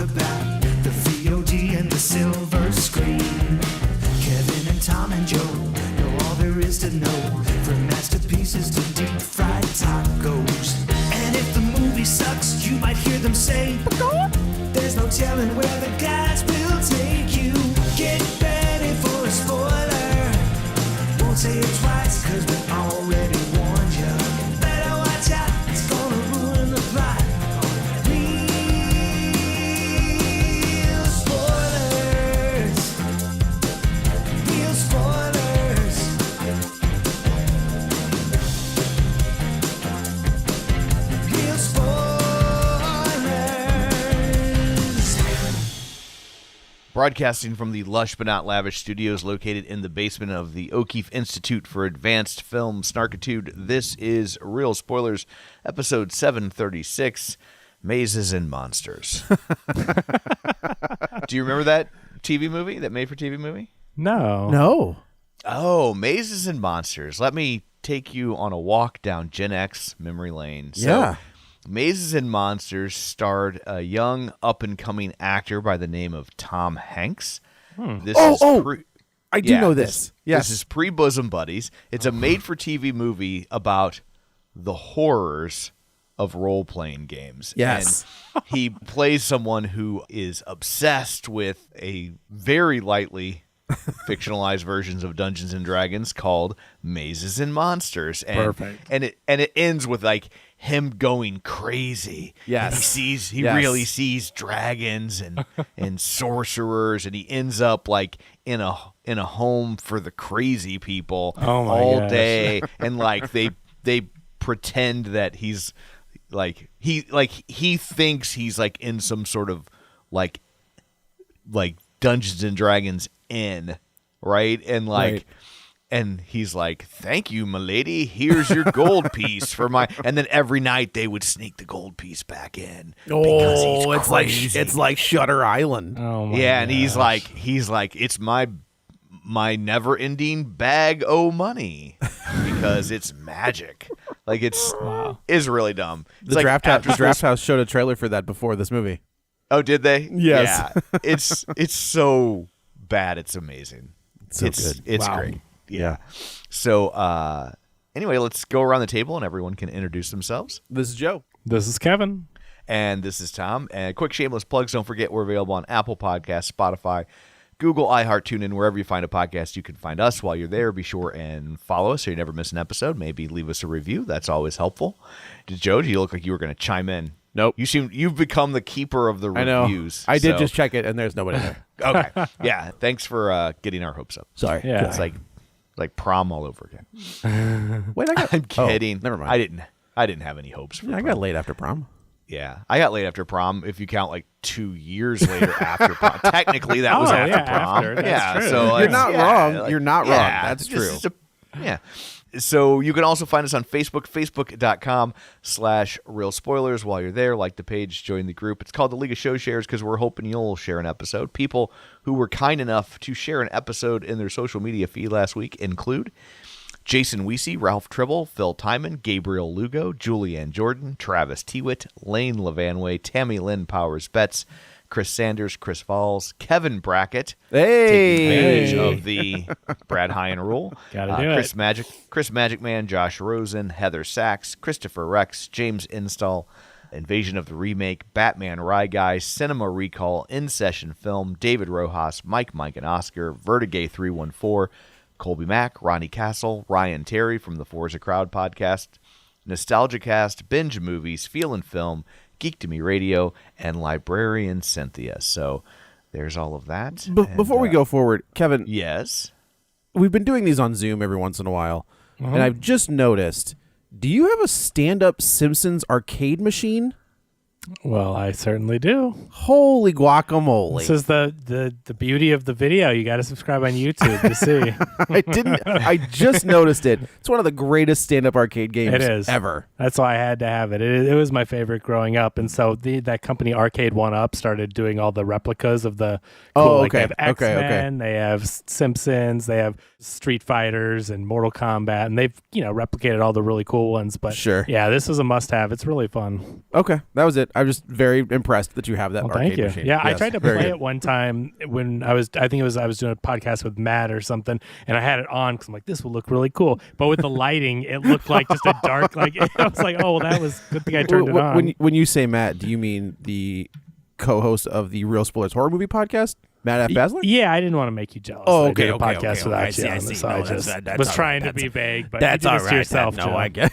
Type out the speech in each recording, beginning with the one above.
about the VOD and the silver screen. Kevin and Tom and Joe know all there is to know, from masterpieces to deep fried tacos. And if the movie sucks, you might hear them say, there's no telling where the guys will take you. Get ready for a spoiler. Won't say it twice, cause we already warned you. Better watch out, it's gonna ruin the plot. Real spoilers. Real spoilers. Real spoilers. Broadcasting from the lush but not lavish studios located in the basement of the O'Keefe Institute for Advanced Film Snarkitude, this is Real Spoilers, episode 736, Mazes and Monsters. Do you remember that TV movie, that made-for-TV movie? No. Oh, Mazes and Monsters. Let me take you on a walk down Gen X memory lane. So, Yeah. Mazes and Monsters starred a young up-and-coming actor by the name of Tom Hanks. This is I do know this. Yes. This is pre-Bosom Buddies. It's a made-for-TV movie about the horrors of role-playing games. Yes. And he plays someone who is obsessed with a very lightly fictionalized versions of Dungeons and Dragons called Mazes and Monsters. And, Perfect. And it ends with like him going crazy. Yes. And he really sees dragons and sorcerers, and he ends up like in a home for the crazy people all day, and like they pretend that he's like he thinks he's like in some sort of like Dungeons and Dragons inn, right? And like Right. and he's like, "Thank you, milady. Here's your gold piece for my." And then every night they would sneak the gold piece back in. Because he's crazy. it's like Shutter Island. Oh my Yeah, and gosh. he's like, it's my never-ending bag o' money because it's magic. Like it's really dumb. It's The like Draft after House showed a trailer for that before this movie. Oh, did they? Yes. Yeah. It's so bad. It's amazing. So it's good. It's Wow. great. Yeah. So anyway, let's go around the table and everyone can introduce themselves. This is Joe. This is Kevin. And this is Tom. And quick shameless plugs. Don't forget we're available on Apple Podcasts, Spotify, Google, iHeart, TuneIn, wherever you find a podcast, you can find us. While you're there, be sure and follow us so you never miss an episode. Maybe leave us a review. That's always helpful. Joe, do you look like you were going to chime in? Nope. You've become the keeper of the I know. I I did just check it, and there's nobody there. Okay. Yeah. Thanks for getting our hopes up. Sorry. Yeah. It's like prom all over again. Wait, I got. I'm kidding. never mind. I didn't have any hopes for I prom. got laid after prom. Yeah. I got laid after prom if you count like 2 years later after prom. Technically that was Oh, after yeah, prom. after. That's yeah. true. So You're not wrong. like, You're not wrong. That's true. Yeah. So you can also find us on Facebook, facebook.com/Real Spoilers. While you're there, like the page, join the group. It's called the League of Show Shares because we're hoping you'll share an episode. People who were kind enough to share an episode in their social media feed last week include Jason Weesey, Ralph Tribble, Phil Timon, Gabriel Lugo, Julianne Jordan, Travis Tewitt, Lane Levanway, Tammy Lynn Powers-Betts, Chris Sanders, Chris Falls, Kevin Brackett, taking advantage of the Brad Hine rule. Gotta do Chris Magic Man, Josh Rosen, Heather Sachs, Christopher Rex, James Install, Invasion of the Remake, Batman Rye Guy, Cinema Recall, In Session Film, David Rojas, Mike and Oscar, Vertigay 314, Colby Mack, Ronnie Castle, Ryan Terry from the Forza Crowd podcast, Nostalgia Cast, Binge Movies, Feel and Film, Geek to Me Radio, and Librarian Cynthia. So there's all of that. Before we go forward, Kevin, Yes. we've been doing these on Zoom every once in a while, and I've just noticed, do you have a stand-up Simpsons arcade machine? Well, I certainly do. Holy guacamole. This is the beauty of the video. You got to subscribe on YouTube to see. I just noticed it. It's one of the greatest stand-up arcade games It is. ever. That's why I had to have it. It was my favorite growing up. And so that company Arcade 1-Up started doing all the replicas of the cool, Oh, like they okay. have Okay, X-Men, they have Simpsons, they have Street Fighters and Mortal Kombat, and they've, replicated all the really cool ones. But Sure. yeah, this is a must-have. It's really fun. Okay, that was it. I'm just very impressed that you have that Well, arcade thank you. machine. Yeah, I Yes, tried to very play good. it one time when I was doing a podcast with Matt or something, and I had it on because I'm like, this will look really cool. But with the lighting, it looked like just a dark, like, I was like, oh, well, that was good thing I turned it on. When you say Matt, do you mean the co-host of the Real Spoilers Horror Movie podcast, Matt F. Basler? Yeah, I didn't want to make you jealous. Oh, I okay, did a okay, podcast okay, without I you see, I on see. this, so No, I that's- just that's was all trying right. to be vague, but That's you did all this to right. yourself, No, Joe. I get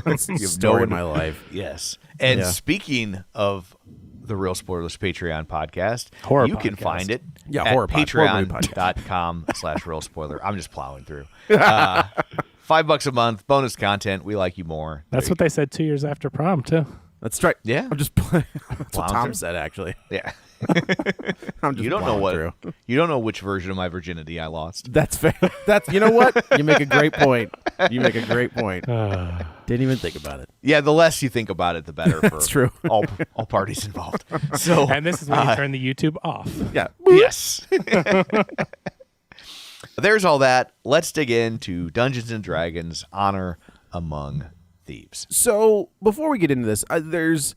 it's the story of my life. Yes. And Yeah. speaking of the Real Spoilers Patreon podcast, Horror you can podcast. find it Yeah, at horror pod- horror movie patreon.com/realspoiler. I'm just plowing through. $5 a month, bonus content. We like you more. That's what they said 2 years after prom, too. That's right. Yeah. I'm just playing. That's what Plowing Tom through. said, actually. Yeah. I'm just You don't know plowing what. through. You don't know which version of my virginity I lost. That's fair. That's you know what? You make a great point. You make a great point. Didn't even think about it. Yeah, the less you think about it, the better for That's true. all parties involved. So, And this is when you turn the YouTube off. Yeah. yes. There's all that. Let's dig into Dungeons and Dragons: Honor Among Thieves. So before we get into this, there's,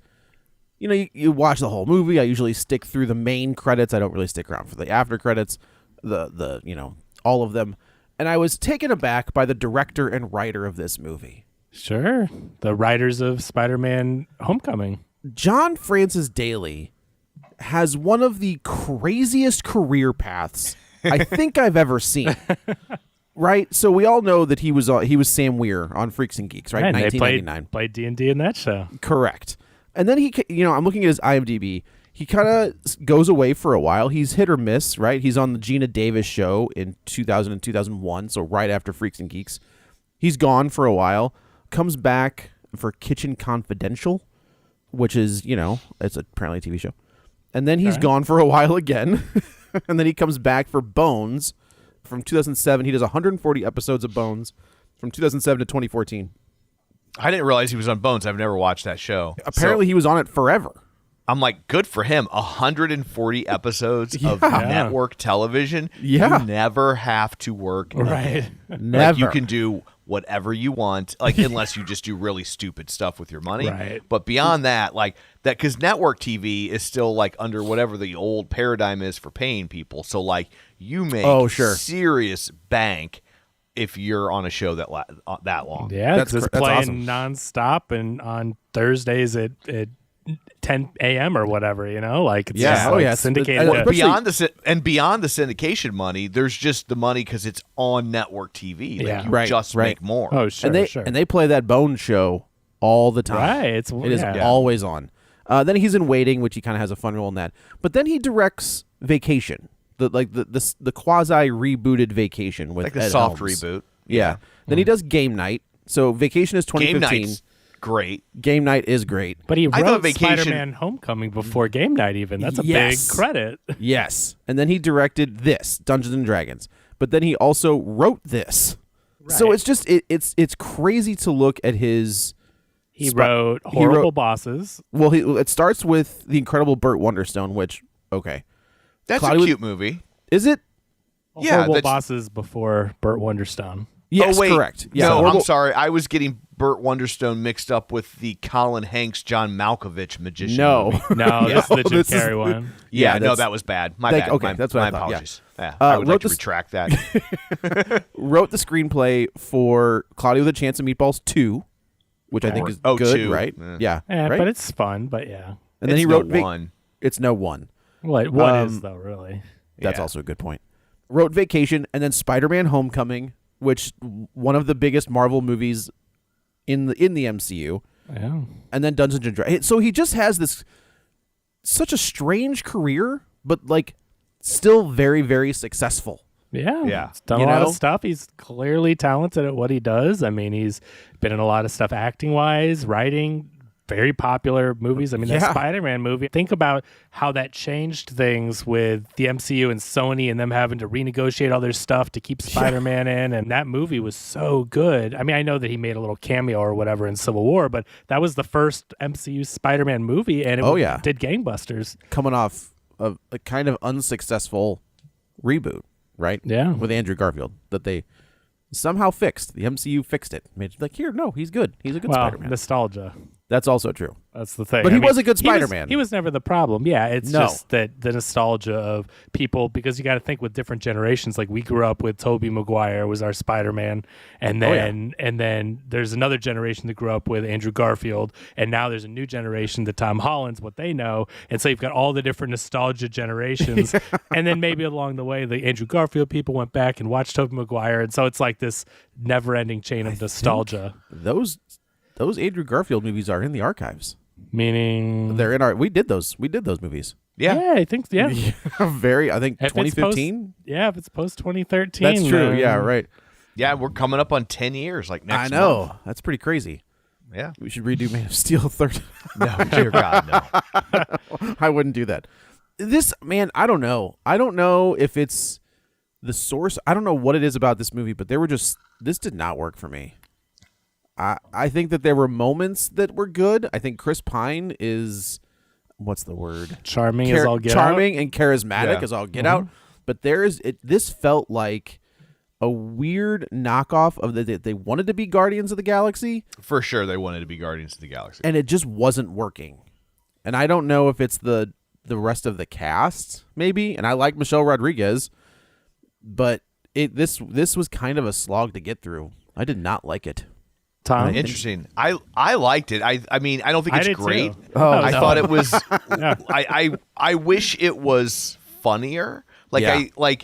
you watch the whole movie. I usually stick through the main credits. I don't really stick around for the after credits, the all of them. And I was taken aback by the director and writer of this movie. Sure. The writers of Spider-Man Homecoming. John Francis Daley has one of the craziest career paths I think I've ever seen. Right? So we all know that he was Sam Weir on Freaks and Geeks, right? And they 1999. played D&D in that show. Correct. And then I'm looking at his IMDb. He kind of goes away for a while. He's hit or miss, right? He's on the Gina Davis show in 2000 and 2001, so right after Freaks and Geeks. He's gone for a while, comes back for Kitchen Confidential, which is, it's apparently a TV show. And then he's gone for a while again. And then he comes back for Bones from 2007. He does 140 episodes of Bones from 2007 to 2014. I didn't realize he was on Bones. I've never watched that show. Apparently, he was on it forever. I'm like, good for him. 140 episodes of network television. Yeah. You never have to work. Right. Never. Like, you can do whatever you want, like unless you just do really stupid stuff with your money. Right. But beyond that, like that, because network TV is still like under whatever the old paradigm is for paying people. So like you make serious bank if you're on a show that that long. Yeah, That's because it's that's playing awesome. nonstop and on Thursdays at 10 a.m. or whatever, like it's Yeah. just Oh, like yeah. syndicated. Well, to- Beyond the syndication money, there's just the money because it's on network TV. Like Yeah. you Right, just right. make more. oh, sure, and they play that Bones show all the time. Right, It is always on. Then he's in Waiting, which he kind of has a fun role in that. But then he directs Vacation, the quasi rebooted Vacation with like a Ed soft Helms. reboot. Yeah. Then he does Game Night. So Vacation is Game 2015. Night's great. Game Night is great. But he I thought wrote Vacation- Spider-Man Homecoming before Game Night even. That's a Yes. big credit. Yes. And then he directed this, Dungeons and Dragons. But then he also wrote this. So Right. it's just it's crazy to look at his. He wrote Horrible Bosses. Well, it starts with the incredible Burt Wonderstone, which That's Cloudy a with- cute movie. is it? Yeah, Horrible that's- Bosses before Burt Wonderstone. Yes, oh, wait. correct. Yeah, No, Horrible- I'm sorry. I was getting Burt Wonderstone mixed up with the Colin Hanks, John Malkovich magician. No, movie. No, this is the Jim This is- Carrey one. Yeah, no, that's- that was bad. My Thank- bad. okay, my, that's what my I thought, yeah. apologies. Yeah, I would wrote like to this- retract that. wrote the screenplay for Cloudy with a Chance of Meatballs 2, which I think is Oh, good, 2. right? Yeah. Yeah, right. But it's fun, but yeah. and then he It's wrote no one. It's no one. What is though, really? That's Yeah. also a good point. Wrote Vacation and then Spider-Man: Homecoming, which one of the biggest Marvel movies in the MCU, Yeah. and then Dungeons and Dragons. So he just has this such a strange career, but like still very, very successful. Yeah. Yeah. He's done You a lot know? of stuff. He's clearly talented at what he does. I mean, he's been in a lot of stuff acting wise, writing, very popular movies. I mean, that Yeah. Spider-Man movie, think about how that changed things with the MCU and Sony and them having to renegotiate all their stuff to keep Spider-Man in. And that movie was so good. I mean, I know that he made a little cameo or whatever in Civil War, but that was the first MCU Spider-Man movie, and it did gangbusters. Coming off of a kind of unsuccessful reboot, right? Yeah. With Andrew Garfield that they somehow fixed. The MCU fixed it. Made it like, here, no, he's good. He's a good Well, Spider-Man. nostalgia. That's also true. That's the thing. But he was a good he was- Spider-Man. He was never the problem. Yeah, it's No. just that the nostalgia of people, because you got to think with different generations. Like we grew up with Tobey Maguire was our Spider-Man, and then there's another generation that grew up with Andrew Garfield, and now there's a new generation that Tom Holland's what they know, and so you've got all the different nostalgia generations, and then maybe along the way the Andrew Garfield people went back and watched Tobey Maguire, and so it's like this never-ending chain of nostalgia. Those Andrew Garfield movies are in the archives. Meaning They're in our. We did those movies. Yeah, I think I think If If it's 2015. if it's post 2013. That's true. Yeah, right. Yeah, we're coming up on 10 years, like next I know. month. That's pretty crazy. Yeah. We should redo Man of Steel 30. No, dear God, no. I wouldn't do that. This, man, I don't know. I don't know if it's the source. I don't know what it is about this movie, but this did not work for me. I think that there were moments that were good. I think Chris Pine is, what's the word? Charming as all get charming and charismatic Yeah. as all get out. But this felt like a weird knockoff of they wanted to be Guardians of the Galaxy, For sure, they wanted to be Guardians of the Galaxy. and it just wasn't working. And I don't know if it's the rest of the cast, maybe. And I like Michelle Rodriguez, but this was kind of a slog to get through. I did not like it. Tom. Interesting. I liked it. I mean, I don't think I it's did great. too. I no. thought it was. Yeah. I wish it was funnier. Like Yeah.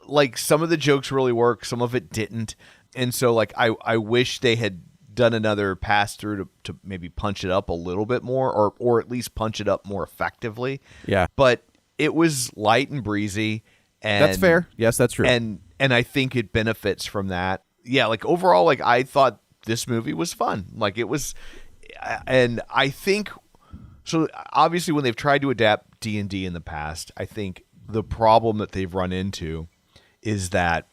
like some of the jokes really work, some of it didn't, and so like I wish they had done another pass through to maybe punch it up a little bit more, or at least punch it up more effectively. Yeah. But it was light and breezy, and That's fair. Yes, that's true. and I think it benefits from that. Yeah, like overall, like I thought this movie was fun. Like it was, and I think so. Obviously, when they've tried to adapt D&D in the past, I think the problem that they've run into is that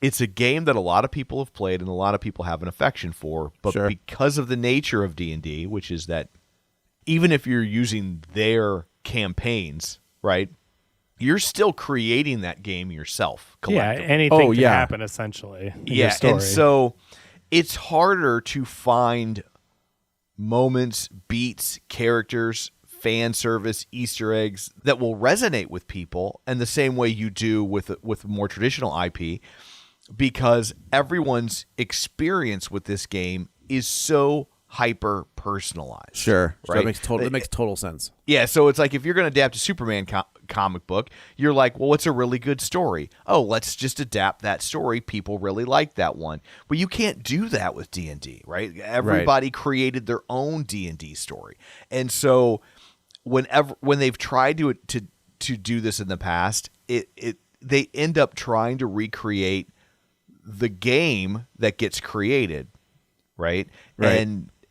it's a game that a lot of people have played and a lot of people have an affection for, but Sure. because of the nature of D&D, which is that even if you're using their campaigns, right, you're still creating that game yourself Yeah, collectively. anything Oh, can yeah. happen essentially. in your Yeah, story. and so it's harder to find moments, beats, characters, fan service, Easter eggs that will resonate with people in the same way you do with more traditional IP, because everyone's experience with this game is so hyper personalized. Sure. So Right? that makes total sense. Yeah, so it's like if you're going to adapt a Superman comic book, you're like, well, what's a really good story? Oh, let's just adapt that story. People really like that one. But you can't do that with D&D, right? Everybody created their own D&D story. And so when they've tried to do this in the past, they end up trying to recreate the game that gets created, right?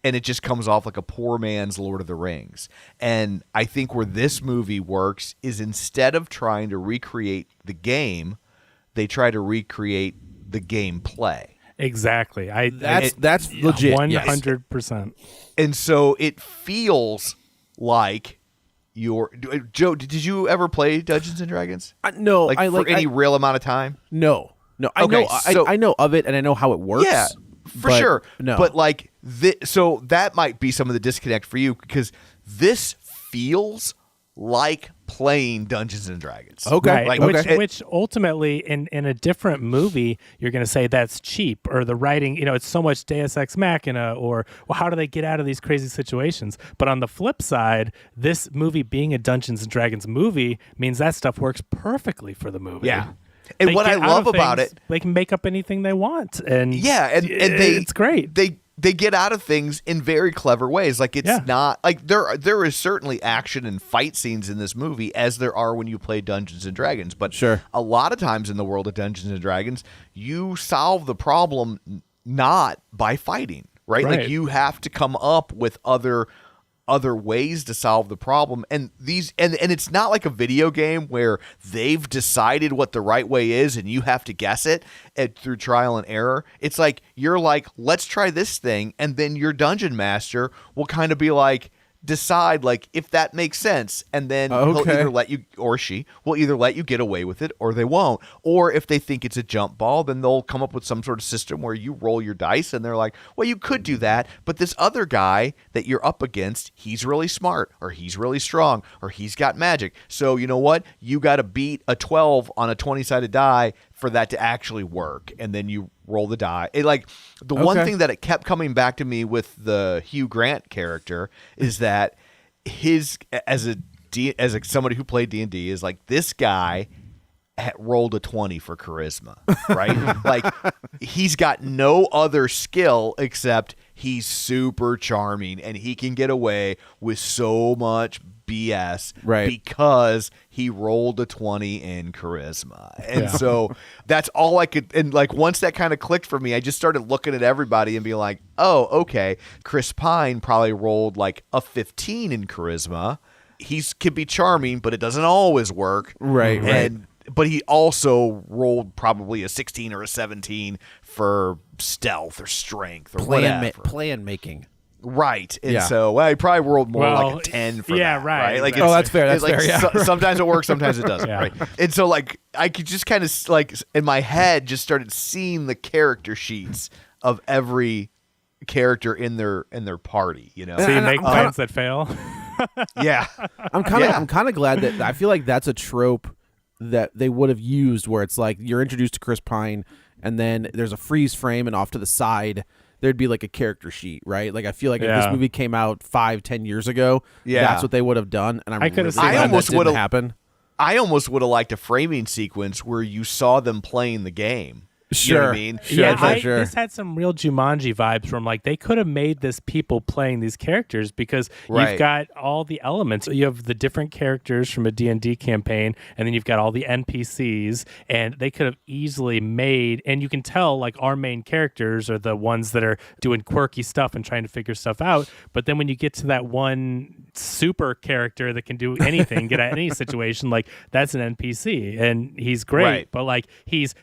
And it just comes off like a poor man's Lord of the Rings. And I think where this movie works is instead of trying to recreate the game, they try to recreate the gameplay. Exactly. That's legit. 100%. And so it feels like Joe, did you ever play Dungeons and Dragons? No, Like for any real amount of time? No. I Okay, know. so- I know of it, and I know how it works. Yeah, for but sure. No, But like, so that might be some of the disconnect for you, because this feels like playing Dungeons and Dragons. Okay. Right. Okay. Which ultimately, in a different movie, you're going to say that's cheap, or the writing, it's so much Deus Ex Machina, or well, how do they get out of these crazy situations? But on the flip side, this movie being a Dungeons and Dragons movie means that stuff works perfectly for the movie. Yeah. And They what I get out love of about things, it, they can make up anything they want, and it's great. They get out of things in very clever ways. Like it's not like there is certainly action and fight scenes in this movie as there are when you play Dungeons and Dragons. But Sure. a lot of times in the world of Dungeons and Dragons, you solve the problem not by fighting, right? Right. Like you have to come up with other ways to solve the problem, and it's not like a video game where they've decided what the right way is and you have to guess it through trial and error. It's like you're like, let's try this thing, and then your dungeon master will kind of be like, decide like if that makes sense, and then he'll either let you, or she will either let you get away with it or they won't. Or if they think it's a jump ball, then they'll come up with some sort of system where you roll your dice and they're like, well, you could do that, but this other guy that you're up against, he's really smart, or he's really strong, or he's got magic, so you know what, you got to beat a 12 on a 20-sided die for that to actually work. And then you roll the die. One thing that it kept coming back to me with the Hugh Grant character is that his as somebody who played D&D is like, this guy rolled a 20 for charisma, right? Like, he's got no other skill except he's super charming and he can get away with so much BS because he rolled a 20 in charisma. And so that's all I could, and like once that kind of clicked for me, I just started looking at everybody and being like, oh, okay, Chris Pine probably rolled like a 15 in charisma. He can be charming, but it doesn't always work. But he also rolled probably a 16 or a 17 for stealth or strength or whatever. Plan making. Right. And so he probably rolled more like a 10 for that. Right. Like, that's fair. That's fair. Yeah. Sometimes it works, sometimes it doesn't. Right. And so like I could just kind of like in my head just started seeing the character sheets of every character in their party, you know. So you make plans that fail. I'm kind of glad that I feel like that's a trope that they would have used, where it's like you're introduced to Chris Pine and then there's a freeze frame and off to the side there'd be like a character sheet, right? Like I feel like if this movie came out 5-10 years ago, that's what they would have done. And I almost would have happen. I almost would have liked a framing sequence where you saw them playing the game. Sure. You know what I mean? Sure. This had some real Jumanji vibes from like they could have made this people playing these characters because you've got all the elements. You have the different characters from a D&D campaign, and then you've got all the NPCs, and they could have easily made, and you can tell like our main characters are the ones that are doing quirky stuff and trying to figure stuff out. But then when you get to that one super character that can do anything, get at any situation, like that's an NPC, and he's great, but like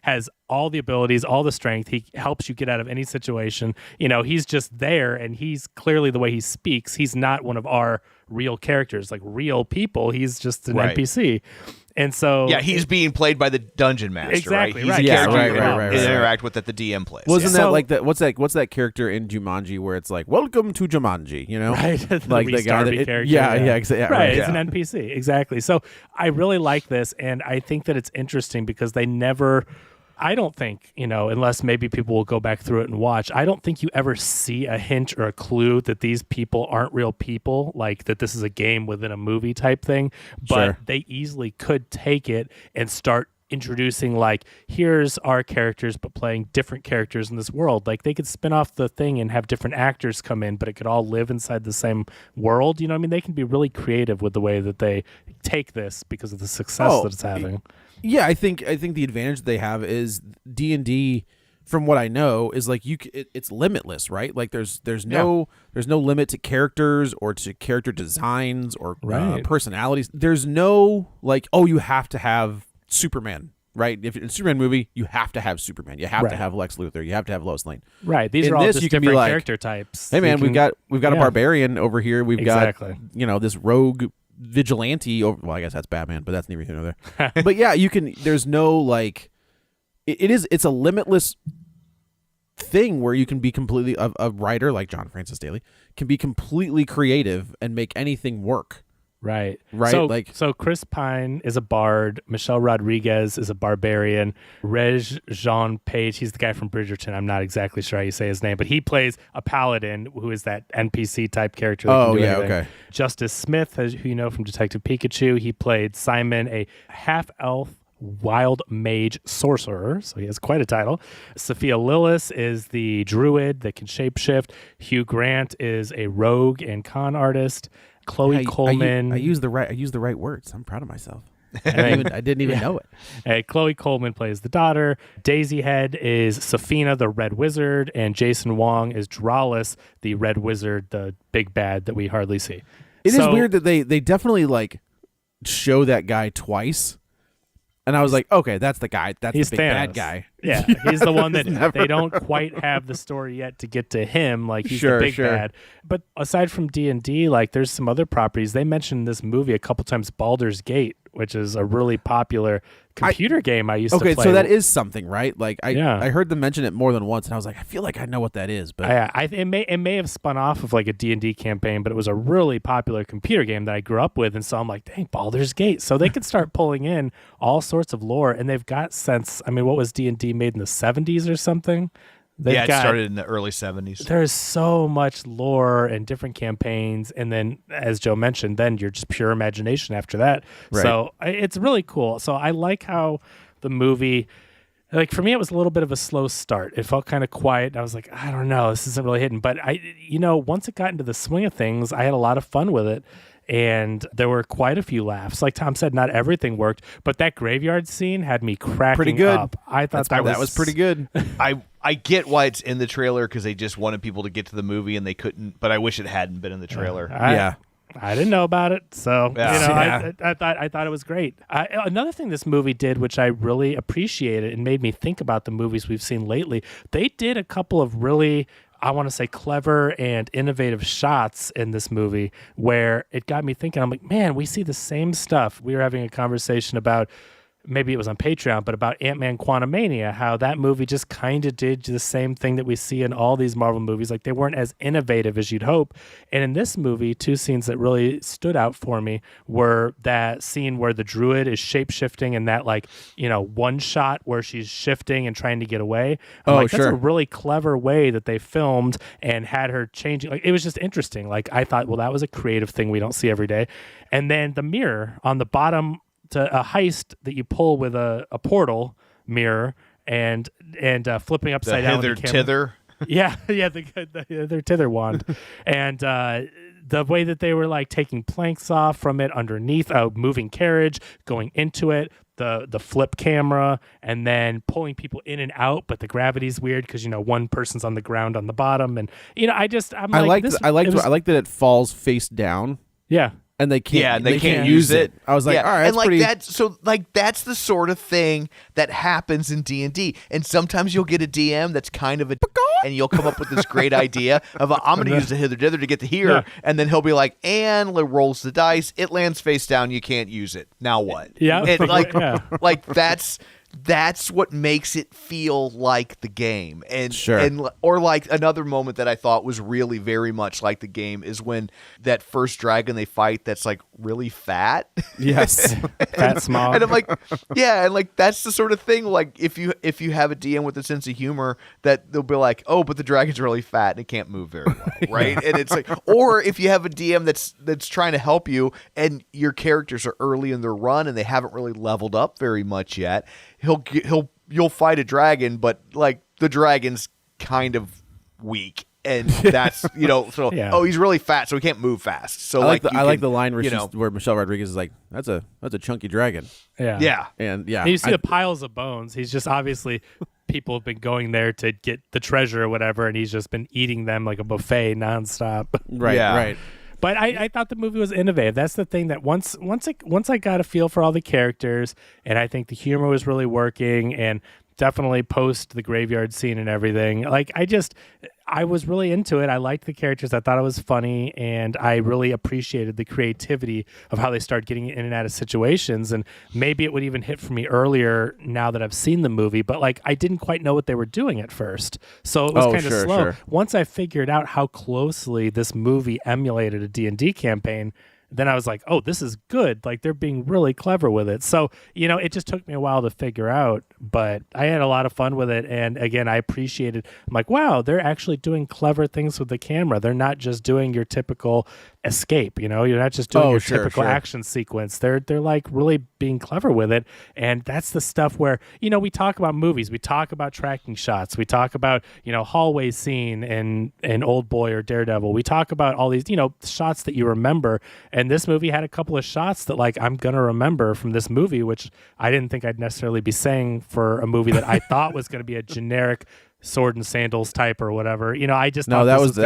has all the abilities, all the strength. He helps you get out of any situation. You know, he's just there, and he's clearly, the way he speaks, he's not one of our real characters, like real people. He's just an NPC. And so he's being played by the dungeon master, exactly, right? He's a character you interact with that the DM plays. Wasn't that like that? What's that character in Jumanji where it's like, "Welcome to Jumanji," you know, like the guy that character. Exactly. Right, it's an NPC, exactly. So I really like this, and I think that it's interesting because they never. I don't think, you know, unless maybe people will go back through it and watch, I don't think you ever see a hint or a clue that these people aren't real people, like that this is a game within a movie type thing. But they easily could take it and start introducing like, here's our characters but playing different characters in this world. Like they could spin off the thing and have different actors come in, but it could all live inside the same world. You know what I mean? They can be really creative with the way that they take this because of the success that it's having. Yeah, I think the advantage they have is D&D, from what I know, is like it's limitless, right? Like there's no limit to characters or to character designs or personalities. There's no like, oh, you have to have Superman, right? If in a Superman movie, you have to have Superman. You have to have Lex Luthor. You have to have Lois Lane. Right. These are all just different like, character types. Hey man, we've got a barbarian over here. We've got this rogue vigilante over, well, I guess that's Batman, but that's neither here nor there. But yeah, you can, there's no like, it's a limitless thing where you can be completely, a writer like John Francis Daley can be completely creative and make anything work. Right. So Chris Pine is a bard. Michelle Rodriguez is a barbarian. Regé-Jean Page, he's the guy from Bridgerton. I'm not exactly sure how you say his name, but he plays a paladin who is that NPC type character. That can do anything. Okay. Justice Smith, who you know from Detective Pikachu, he played Simon, a half-elf wild mage sorcerer, so he has quite a title. Sophia Lillis is the druid that can shapeshift. Hugh Grant is a rogue and con artist. Chloe Coleman. I used the right words. I'm proud of myself. I didn't even know it. Chloe Coleman plays the daughter. Daisy Head is Safina, the Red Wizard, and Jason Wong is Dralis, the Red Wizard, the big bad that we hardly see. It is weird that they definitely like show that guy twice. And I was like, okay, that's the guy. That's He's the big bad Thanos. guy. Yeah, he's the one that never- they don't quite have the story yet to get to him. Like he's Sure, the big sure. bad. But aside from D&D, like there's some other properties. They mentioned in this movie a couple times Baldur's Gate, which is a really popular computer game I used to play. Okay, so that is something, right? Like Yeah. I heard them mention it more than once, and I was like, I feel like I know what that is, but It may have spun off of like a D&D campaign, but it was a really popular computer game that I grew up with, and so I'm like, dang, Baldur's Gate. So they could start pulling in all sorts of lore, and they've got since, I mean, what was D&D made in the 70s or something? It started in the early 70s. There's so much lore and different campaigns, and then, as Joe mentioned, then you're just pure imagination after that. Right. So it's really cool. So I like how the movie, like for me, it was a little bit of a slow start. It felt kind of quiet. I was like, I don't know, this isn't really hitting. But once it got into the swing of things, I had a lot of fun with it. And there were quite a few laughs. Like Tom said, not everything worked, but that graveyard scene had me cracking Pretty good. up. I thought that was pretty good. I get why it's in the trailer because they just wanted people to get to the movie and they couldn't. But I wish it hadn't been in the trailer. I didn't know about it, so Yeah. I thought it was great. Another thing this movie did, which I really appreciated and made me think about the movies we've seen lately, they did a couple of really, I want to say, clever and innovative shots in this movie where it got me thinking. I'm like, man, we see the same stuff. We were having a conversation about, maybe it was on Patreon, but about Ant-Man Quantumania, how that movie just kind of did the same thing that we see in all these Marvel movies. Like they weren't as innovative as you'd hope. And in this movie, two scenes that really stood out for me were that scene where the druid is shape-shifting and that one shot where she's shifting and trying to get away. That's a really clever way that they filmed and had her changing. Like it was just interesting. Like I thought, well, that was a creative thing we don't see every day. And then the mirror on the bottom, to a heist that you pull with a portal mirror and flipping upside down with the camera. Tither. Yeah, their tither wand, and the way that they were like taking planks off from it underneath a moving carriage, going into it, the flip camera, and then pulling people in and out, but the gravity's weird because one person's on the ground on the bottom, and I like that it falls face down. Yeah. And they can't. Yeah, and they can't use it. I was like, all right, and pretty... that's the sort of thing that happens in D&D. And sometimes you'll get a DM that's kind of a, and you'll come up with this great idea of I'm going to use the hither dither to get to here, and then he'll be like, and rolls the dice, it lands face down, you can't use it. Now what? Yeah, and that's what makes it feel like the game. And or like another moment that I thought was really very much like the game is when that first dragon they fight that's like really fat. Yes. Fat, small. And I'm like, yeah, and like that's the sort of thing like if you have a DM with a sense of humor that they'll be like, oh, but the dragon's really fat and it can't move very well, right? And it's like, or if you have a DM that's trying to help you and your characters are early in their run and they haven't really leveled up very much yet, you'll fight a dragon, but like the dragon's kind of weak, and that's oh, he's really fat, so he can't move fast. So I like the line where Michelle Rodriguez is like, that's a chunky dragon. Yeah. And you see the piles of bones. He's just obviously people have been going there to get the treasure or whatever, and he's just been eating them like a buffet nonstop. Right. But I thought the movie was innovative. That's the thing that once I got a feel for all the characters, and I think the humor was really working, and definitely post the graveyard scene and everything. Like I was really into it. I liked the characters. I thought it was funny, and I really appreciated the creativity of how they started getting in and out of situations. And maybe it would even hit for me earlier now that I've seen the movie, but like I didn't quite know what they were doing at first. So it was kind of slow. Sure. Once I figured out how closely this movie emulated a D&D campaign, then I was like, oh, this is good. Like they're being really clever with it. So, it just took me a while to figure out, but I had a lot of fun with it. And again, I appreciated, I'm like, wow, they're actually doing clever things with the camera. They're not just doing your typical escape, you're not just doing your typical action sequence. They're like really being clever with it. And that's the stuff where, we talk about movies, we talk about tracking shots, we talk about, hallway scene in Old Boy or Daredevil. We talk about all these, shots that you remember. And this movie had a couple of shots that like I'm going to remember from this movie, which I didn't think I'd necessarily be saying for a movie that I thought was going to be a generic sword and sandals type or whatever. I just thought that was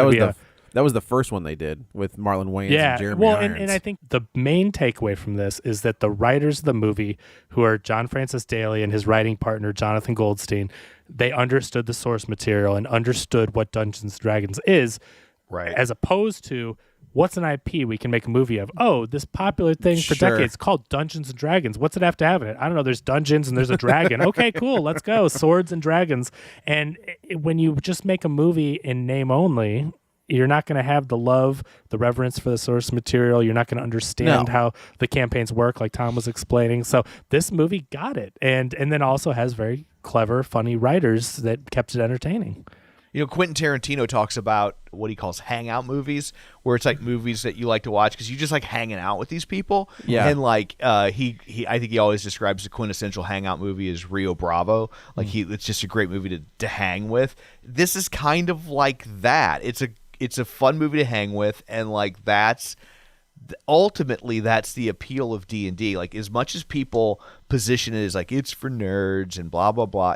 That was the first one they did with Marlon Wayans Yeah, and Jeremy well, Irons. and I think the main takeaway from this is that the writers of the movie, who are John Francis Daley and his writing partner Jonathan Goldstein, they understood the source material and understood what Dungeons and Dragons is, Right. as opposed to what's an IP we can make a movie of? Oh, this popular thing for Sure. decades called Dungeons and Dragons. What's it have to have in it? I don't know. There's dungeons and there's a dragon. Okay, cool. Let's go. Swords and dragons. And when you just make a movie in name only, you're not going to have the love, the reverence for the source material. You're not going to understand how the campaigns work, like Tom was explaining. So this movie got it, and then also has very clever, funny writers that kept it entertaining. You know, Quentin Tarantino talks about what he calls hangout movies, where it's like movies that you like to watch because you just like hanging out with these people. Yeah. And like he I think he always describes the quintessential hangout movie as Rio Bravo. Like it's just a great movie to hang with. This is kind of like that. It's a fun movie to hang with, and like that's ultimately that's the appeal of D&D. Like as much as people position it as like it's for nerds and blah blah blah,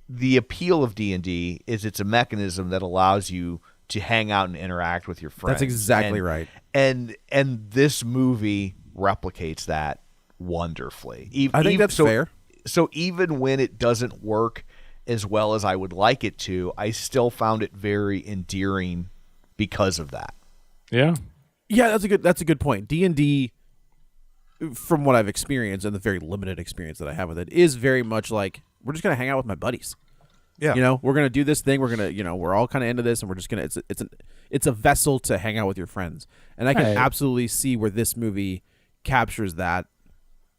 the appeal of D&D is it's a mechanism that allows you to hang out and interact with your friends. That's exactly right. And this movie replicates that wonderfully. I think that's fair. So even when it doesn't work as well as I would like it to, I still found it very endearing because of that. Yeah. Yeah, that's a good point. D&D, from what I've experienced and the very limited experience that I have with it, is very much like we're just gonna hang out with my buddies. Yeah, you know, we're gonna do this thing. We're gonna, you know, we're all kind of into this, and we're just gonna. It's a vessel to hang out with your friends, and I can absolutely see where this movie captures that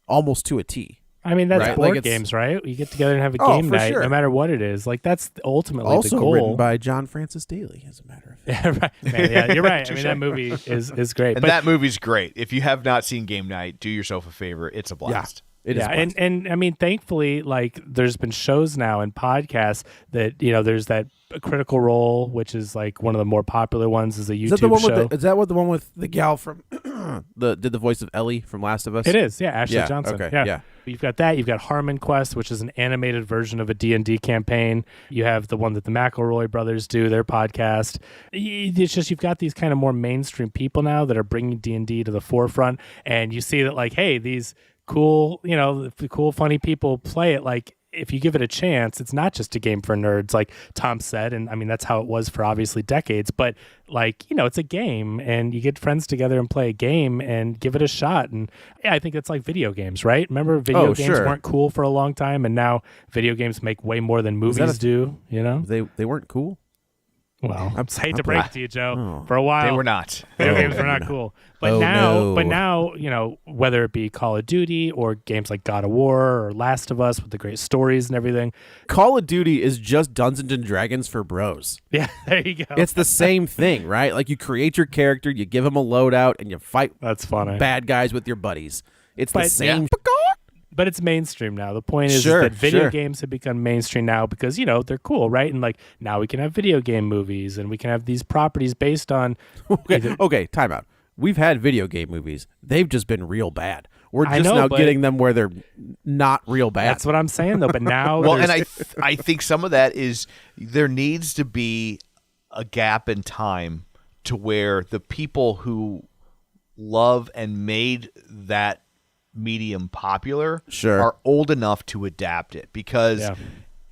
almost to a T. I mean, that's Right? board Like games, right? You get together and have a Oh, game for night, sure. no matter what it is. Like that's ultimately Also the goal. written by John Francis Daley, as a matter of fact. Yeah, right. Man, yeah, you're right. I mean, that movie is great. And But that movie's great. If you have not seen Game Night, do yourself a favor. It's a blast. It is yeah, blessed. and I mean, thankfully, like there's been shows now and podcasts that there's that Critical Role, which is like one of the more popular ones, is a YouTube Is that the one show. is that what the one with the gal from did the voice of Ellie from Last of Us? It is, yeah, Ashley Yeah, Johnson. okay, yeah. yeah. You've got that. You've got Harmon Quest, which is an animated version of a D&D campaign. You have the one that the McElroy brothers do, their podcast. It's just you've got these kind of more mainstream people now that are bringing D&D to the forefront, and you see that like, hey, these cool, cool, funny people play it. Like, if you give it a chance, it's not just a game for nerds, like Tom said. And I mean, that's how it was for obviously decades. But like, it's a game, and you get friends together and play a game and give it a shot. And yeah, I think it's like video games, right? Remember, video games sure. weren't cool for a long time, and now video games make way more than movies do. They weren't cool. Well, I hate to break it to you, Joe. For a while, They were not. Video games were not cool. But now, whether it be Call of Duty or games like God of War or Last of Us with the great stories and everything. Call of Duty is just Dungeons and Dragons for bros. Yeah, there you go. It's the same thing, right? Like you create your character, you give them a loadout, and you fight That's funny. bad guys with your buddies. It's the But- same. But it's mainstream now. The point is Sure, that video sure. games have become mainstream now because, they're cool, right? And like now we can have video game movies, and we can have these properties based on Okay, time out. We've had video game movies. They've just been real bad. We're I just know, now but- getting them where they're not real bad. That's what I'm saying, though. But now, Well, and there's- I think some of that is there needs to be a gap in time to where the people who love and made that medium popular Sure. are old enough to adapt it, because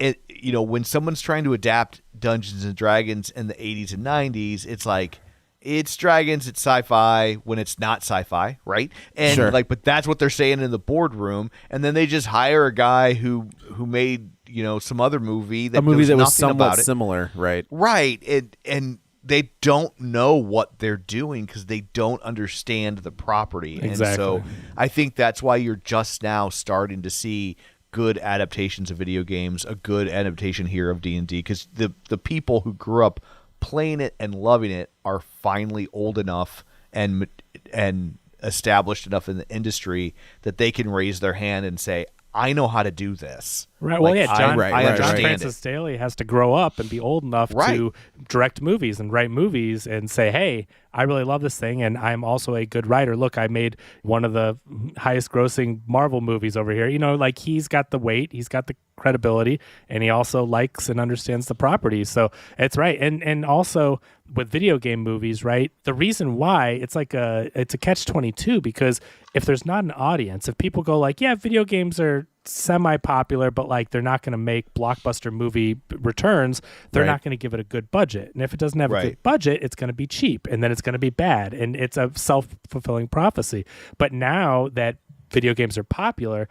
Yeah. when someone's trying to adapt Dungeons and Dragons in the 80s and 90s, it's like it's dragons, it's sci-fi when it's not sci-fi, right? And Sure. but that's what they're saying in the boardroom, and then they just hire a guy who made some other movie that a movie knows that was nothing somewhat about it. similar, right? Right, and they don't know what they're doing because they don't understand the property. Exactly. And so I think that's why you're just now starting to see good adaptations of video games, a good adaptation here of D&D, because the people who grew up playing it and loving it are finally old enough and established enough in the industry that they can raise their hand and say, I know how to do this. Right. Well, Like, yeah, John, I John understand Francis Daley has to grow up and be old enough Right. to direct movies and write movies and say, hey, I really love this thing, and I'm also a good writer. Look, I made one of the highest grossing Marvel movies over here. Like he's got the weight, he's got the credibility, and he also likes and understands the property. So it's right. And also with video game movies, right? The reason why it's a catch-22, because if there's not an audience, if people go like, yeah, video games are semi-popular, but like they're not going to make blockbuster movie returns, they're not going to give it a good budget. And if it doesn't have a good budget, it's going to be cheap, and then it's going to be bad, and it's a self-fulfilling prophecy. But now that video games are popular,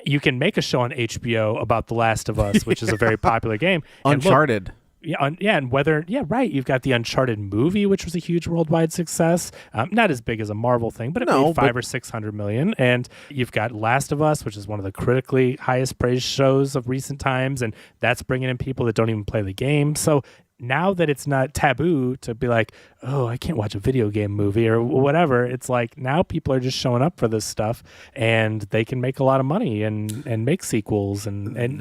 you can make a show on HBO about The Last of Us, which is a very popular game. Uncharted. You've got the Uncharted movie, which was a huge worldwide success. Not as big as a Marvel thing, but it made $500 or $600 million. And you've got Last of Us, which is one of the critically highest praised shows of recent times, and that's bringing in people that don't even play the game. So now that it's not taboo to be like, oh, I can't watch a video game movie or whatever, it's like now people are just showing up for this stuff, and they can make a lot of money and make sequels and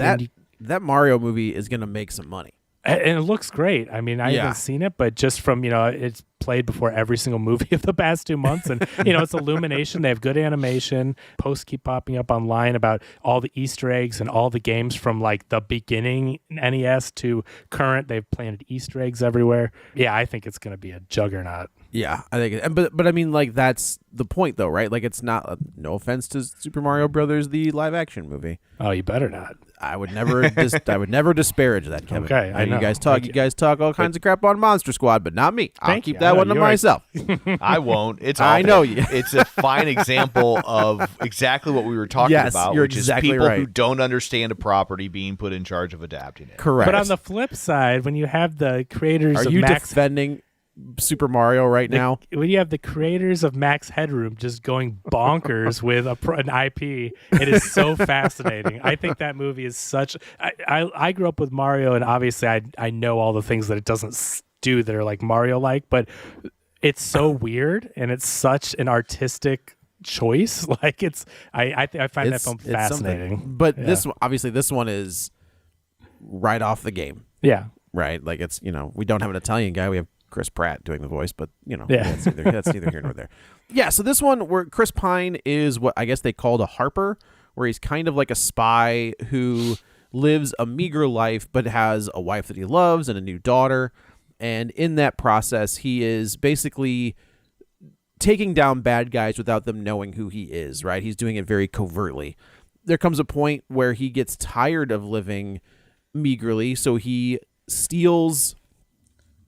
that Mario movie is going to make some money. And it looks great. I mean, I haven't seen it, but just from, it's played before every single movie of the past 2 months. And, it's Illumination. They have good animation. Posts keep popping up online about all the Easter eggs and all the games from like the beginning NES to current. They've planted Easter eggs everywhere. Yeah, I think it's going to be a juggernaut. Yeah, I think, but I mean, like, that's the point, though, right? Like, it's not. No offense to Super Mario Brothers, the live action movie. Oh, you better not. I would never. I would never disparage that, Kevin. Okay, I know. You guys talk all kinds of crap on Monster Squad, but not me. I'll keep that one to myself. I won't. It's awful. I know you. It's a fine example of exactly what we were talking about, you're which exactly is people right. who don't understand a property being put in charge of adapting it. Correct. But on the flip side, when you have the creators Are of you Max defending Super Mario right now? When you have the creators of Max Headroom just going bonkers with an IP, it is so fascinating. I think that movie is such. I grew up with Mario, and obviously I know all the things that it doesn't do that are like Mario-like, but it's so weird, and it's such an artistic choice. Like I find that film fascinating. But this one is right off the game. Yeah. Right. Like it's we don't have an Italian guy. We have Chris Pratt doing the voice, but that's neither here nor there. Yeah, so this one where Chris Pine is what I guess they called a harper, where he's kind of like a spy who lives a meager life but has a wife that he loves and a new daughter, and in that process he is basically taking down bad guys without them knowing who he is, right? He's doing it very covertly. There comes a point where he gets tired of living meagerly, so he steals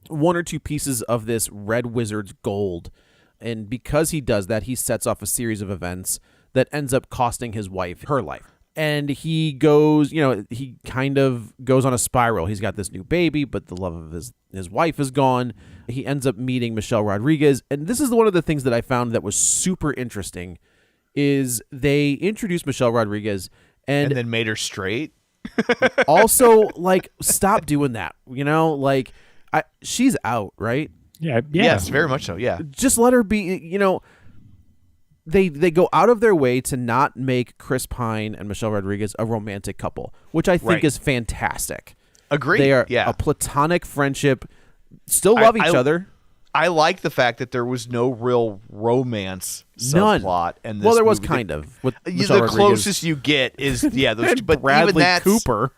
one or two pieces of this red wizard's gold, and because he does that, he sets off a series of events that ends up costing his wife her life. And he goes, he kind of goes on a spiral. He's got this new baby, but the love of his wife is gone. He ends up meeting Michelle Rodriguez, and this is one of the things that I found that was super interesting is they introduced Michelle Rodriguez and then made her straight. Also, like, stop doing that. She's out, right? Yeah. Yes, very much so. Yeah. Just let her be. They go out of their way to not make Chris Pine and Michelle Rodriguez a romantic couple, which I think is fantastic. Agreed. They are a platonic friendship. Still love each other. I like the fact that there was no real romance subplot, and there was kind of. With Michelle the Rodriguez. Closest you get is those, but Bradley even that's, Cooper.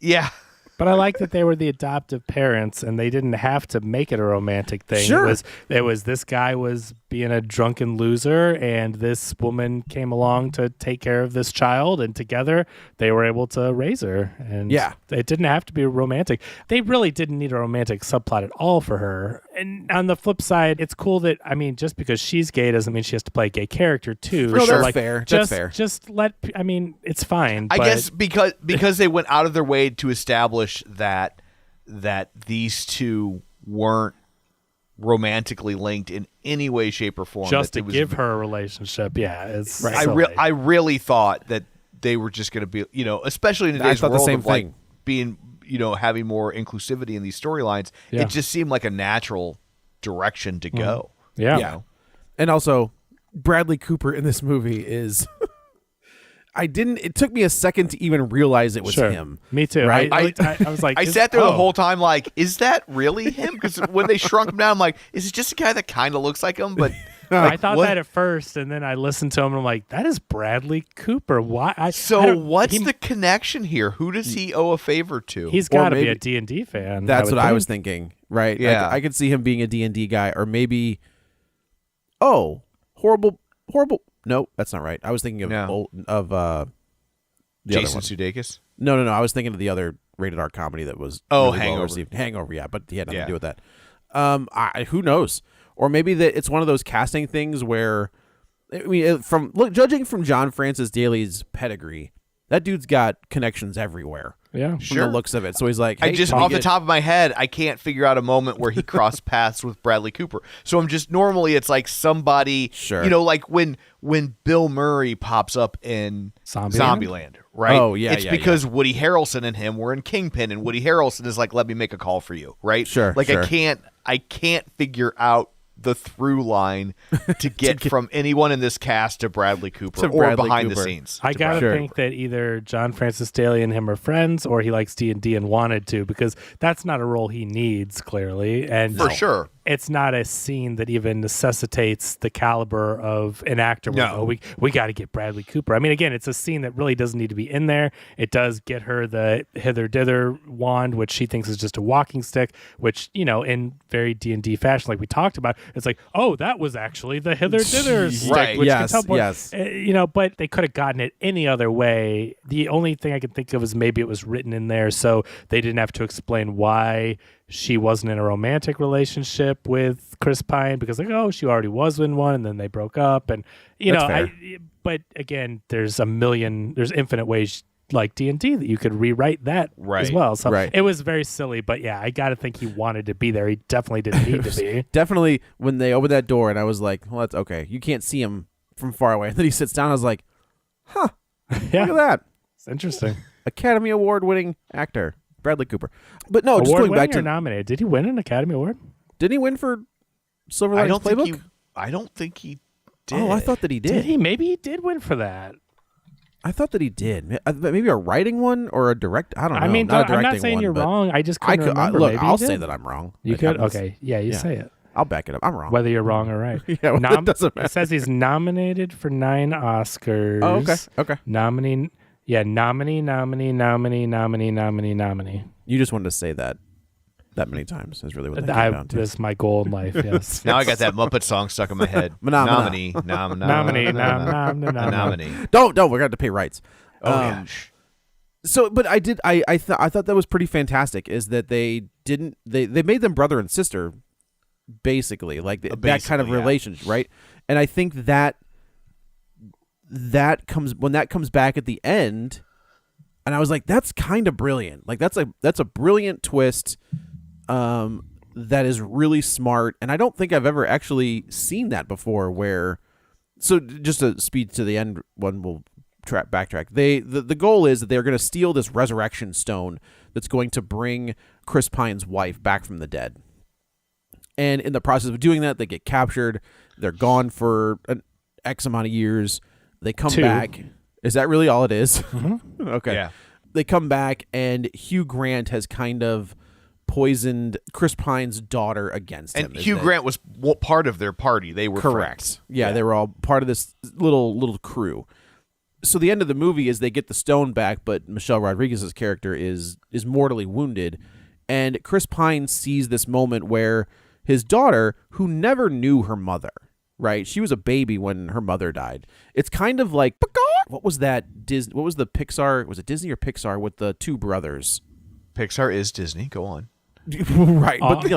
Yeah. But I like that they were the adoptive parents, and they didn't have to make it a romantic thing. Sure. It was this guy was being a drunken loser, and this woman came along to take care of this child, and together they were able to raise her. And it didn't have to be romantic. They really didn't need a romantic subplot at all for her. And on the flip side, it's cool that, just because she's gay doesn't mean she has to play a gay character too. No, that's fair. That's fair. Just it's fine. I guess because they went out of their way to establish that these two weren't romantically linked in any way, shape, or form. Just to give her a relationship, it's right. I really thought that they were just going to be, especially in today's world of like being, having more inclusivity in these storylines. Yeah. It just seemed like a natural direction to go. Yeah. And also, Bradley Cooper in this movie is. didn't. It took me a second to even realize it was him. Me too. Right? I was like, I sat there the whole time like, is that really him? Because when they shrunk him down, I'm like, is it just a guy that kind of looks like him? But I thought that at first, and then I listened to him, and I'm like, that is Bradley Cooper. Why? What's the connection here? Who does he owe a favor to? He's got to be a D&D fan. That's what I was thinking, right? Yeah. I could see him being a D&D guy, or maybe, horrible. No, that's not right. I was thinking of the Jason other one. Sudeikis? No. I was thinking of the other rated R comedy that was Hangover. well received. Hangover, yeah, but he had nothing to do with that. Who knows? Or maybe that it's one of those casting things where, I mean, judging from John Francis Daley's pedigree, that dude's got connections everywhere. Yeah, from the looks of it. So he's like, hey, off the top of my head, I can't figure out a moment where he crossed paths with Bradley Cooper. So I'm just normally it's like somebody, like when Bill Murray pops up in Zombieland, right? Oh yeah, it's because Woody Harrelson and him were in Kingpin, and Woody Harrelson is like, let me make a call for you, right? Sure. Like I can't figure out the through line to get from anyone in this cast to Bradley Cooper or behind the scenes. I gotta think that either John Francis Daley and him are friends, or he likes D&D and wanted to, because that's not a role he needs, clearly. And for sure, it's not a scene that even necessitates the caliber of an actor. No, we got to get Bradley Cooper. I mean, again, it's a scene that really doesn't need to be in there. It does get her the hither dither wand, which she thinks is just a walking stick, which, in very D&D fashion, like we talked about, it's like, oh, that was actually the hither dither stick, right? Which yes, can teleport. yes. But they could have gotten it any other way. The only thing I can think of is maybe it was written in there so they didn't have to explain why she wasn't in a romantic relationship with Chris Pine, because she already was in one, and then they broke up, and but again, there's infinite ways like D&D that you could rewrite that as well. So it was very silly, but yeah, I got to think he wanted to be there. He definitely didn't need to be. Definitely when they opened that door and I was like, well, that's okay. You can't see him from far away. And then he sits down. I was like, huh, yeah. Look at that. It's interesting. Academy Award winning actor, Bradley Cooper. But no, just award going back to nominated. Did he win an Academy Award? Didn't he win for Silver Linings Playbook? I don't think he did. Oh, I thought that he did. Did he? Maybe he did win for that. I thought that he did. Maybe a writing one or a direct. I don't know. I mean, not I'm not saying you're wrong. I just couldn't remember. Look, maybe I'll say that I'm wrong. You could? Okay. Yeah, you say it. I'll back it up. I'm wrong. Whether you're wrong or right. Yeah, well, it doesn't matter. It says he's nominated for 9 Oscars. Oh, okay. Nominee. You just wanted to say that many times is really what that came down to. That's my goal in life, yes. Now I got that Muppet song stuck in my head. Nominee. Nominee. Don't. We're going to have to pay rights. Oh, gosh. So, but I thought that was pretty fantastic. Is that they made them brother and sister, basically, like that kind of relationship, right? And I think that comes back at the end, and I was like, that's kind of brilliant. Like that's a brilliant twist. That is really smart, and I don't think I've ever actually seen that before. Where, so just to speed to the end, one will backtrack. The goal is that they're going to steal this resurrection stone that's going to bring Chris Pine's wife back from the dead. And in the process of doing that, they get captured. They're gone for an X amount of years. They come back. Is that really all it is? Mm-hmm. Okay. Yeah. They come back, and Hugh Grant has kind of poisoned Chris Pine's daughter against him. And Hugh Grant was part of their party. They were correct. Friends. Yeah, they were all part of this little crew. So the end of the movie is they get the stone back, but Michelle Rodriguez's character is mortally wounded, and Chris Pine sees this moment where his daughter, who never knew her mother, right? She was a baby when her mother died. It's kind of like, what was that? What was the Pixar? Was it Disney or Pixar with the two brothers? Pixar is Disney. Go on. Right, but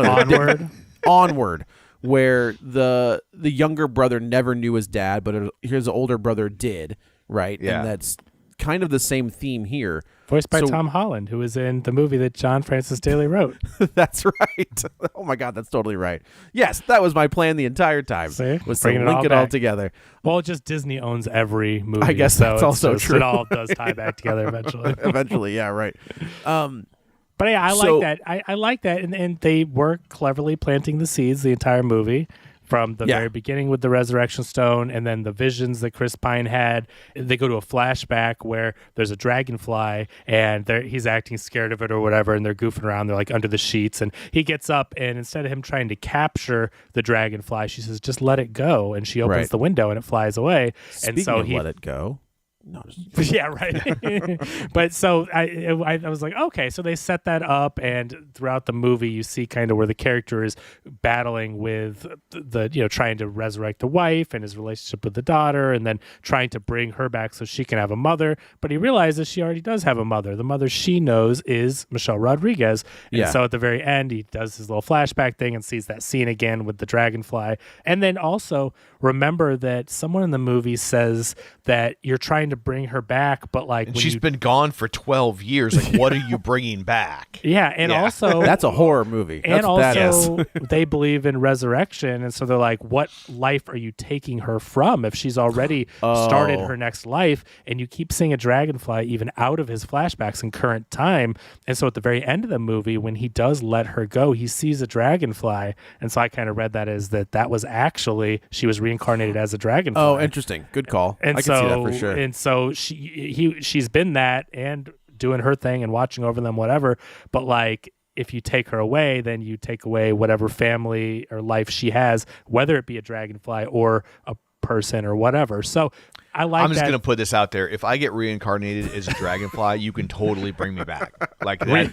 Onward. Where the younger brother never knew his dad, but his older brother did, right? Yeah. And that's kind of the same theme here. Voiced by Tom Holland, who was in the movie that John Francis Daley wrote. That's right. Oh my God, that's totally right. Yes, that was my plan the entire time. See? Was to link it all together. Well, just Disney owns every movie. I guess that's also true. It all does tie back together eventually. Eventually, yeah, right. But yeah, I like that. I like that, and they were cleverly planting the seeds the entire movie from the very beginning with the Resurrection Stone, and then the visions that Chris Pine had. They go to a flashback where there's a dragonfly, and he's acting scared of it or whatever, and they're goofing around. They're like under the sheets, and he gets up, and instead of him trying to capture the dragonfly, she says, "Just let it go," and she opens the window, and it flies away. Speaking and so of let it go. No, yeah, right. But so I was like, okay, so they set that up, and throughout the movie, you see kind of where the character is battling with the trying to resurrect the wife and his relationship with the daughter, and then trying to bring her back so she can have a mother. But he realizes she already does have a mother. The mother she knows is Michelle Rodriguez. And so at the very end, he does his little flashback thing and sees that scene again with the dragonfly. And then also remember that someone in the movie says that you're trying to bring her back, but like she's been gone for 12 years. Like, what are you bringing back? Yeah, and also that's a horror movie. And that's also they believe in resurrection, and so they're like, what life are you taking her from if she's already started her next life? And you keep seeing a dragonfly even out of his flashbacks in current time. And so at the very end of the movie, when he does let her go, he sees a dragonfly. And so I kind of read that as that was actually she was reincarnated as a dragonfly. Oh, interesting. Good call. And I can see that for sure. And so she's been that and doing her thing and watching over them, whatever. But like, if you take her away, then you take away whatever family or life she has, whether it be a dragonfly or a person or whatever. So I'm just going to put this out there. If I get reincarnated as a dragonfly, you can totally bring me back. Like that.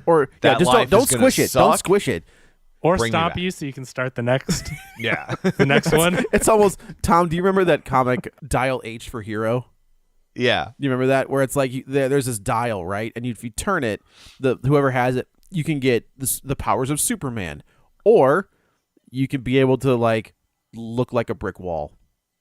Or that just don't squish it. Don't squish it. Or stop you so you can start the next. The next one. It's almost Tom. Do you remember that comic Dial H for Hero? Yeah. You remember that where it's like there's this dial, right? And if you turn it, whoever has it, you can get the powers of Superman, or you can be able to like look like a brick wall.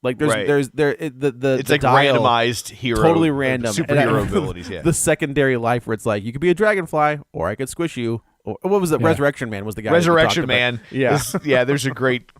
Like it's like dial, randomized hero, totally random superhero abilities. Yeah. The secondary life where it's like you could be a dragonfly, or I could squish you. Or what was it? Yeah. Resurrection Man was the guy. Resurrection Man. Yeah. There's a great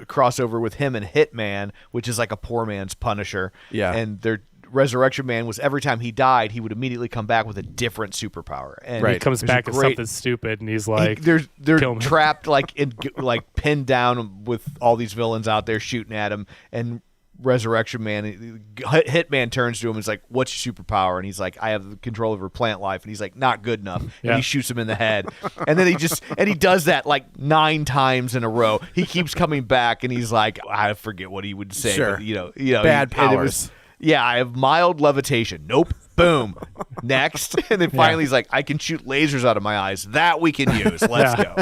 crossover with him and Hitman, which is like a poor man's Punisher. Yeah. And their Resurrection Man was every time he died, he would immediately come back with a different superpower. And he comes back as something stupid, and he's like, they're trapped like pinned down with all these villains out there shooting at him, and Resurrection Man, Hitman turns to him and is like, "What's your superpower?" And he's like, "I have control over plant life." And he's like, "Not good enough." And he shoots him in the head. And then he does that like 9 times in a row. He keeps coming back, and he's like, I forget what he would say. Sure. But, bad powers. I have mild levitation. Nope. Boom. Next. And then finally he's like, I can shoot lasers out of my eyes. That we can use. Let's go.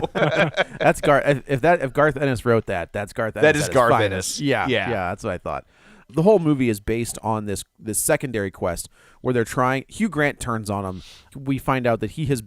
That's Garth. If Garth Ennis wrote that, that's Garth Ennis. That is Garth Ennis. Yeah. That's what I thought. The whole movie is based on this secondary quest where they're trying. Hugh Grant turns on him. We find out that he has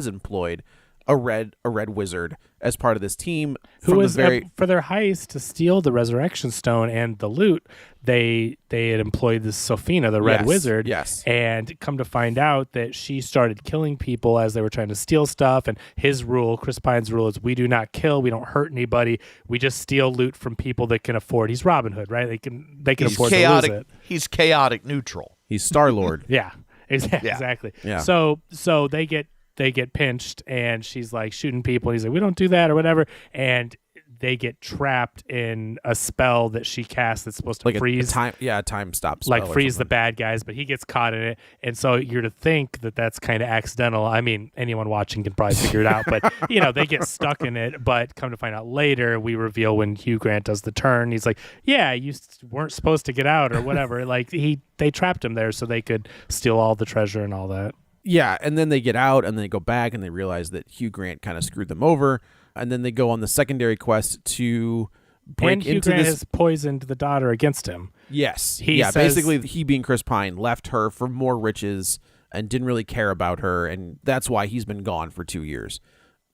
employed a red wizard as part of this team. Who was for their heist to steal the Resurrection Stone and the loot. They had employed this Sophia, the red wizard. Yes. And come to find out that she started killing people as they were trying to steal stuff. And his rule, Chris Pine's rule, is we do not kill, we don't hurt anybody, we just steal loot from people that can afford. He's Robin Hood, right? They can afford to lose it. He's chaotic neutral. He's Star-Lord. Yeah. Exactly. Yeah. So they get pinched, and she's like shooting people, and he's like, we don't do that or whatever, and they get trapped in a spell that she casts that's supposed to freeze a time stop spell, like freeze the bad guys, but he gets caught in it. And so you're to think that that's kind of accidental. I mean, anyone watching can probably figure it out, but they get stuck in it. But come to find out later, we reveal when Hugh Grant does the turn, he's like, yeah, you weren't supposed to get out or whatever. Like they trapped him there so they could steal all the treasure and all that. Yeah, and then they get out, and they go back, and they realize that Hugh Grant kind of screwed them over, and then they go on the secondary quest to break Hugh Grant has poisoned the daughter against him. Yes. He says, basically, he being Chris Pine left her for more riches and didn't really care about her, and that's why he's been gone for 2 years.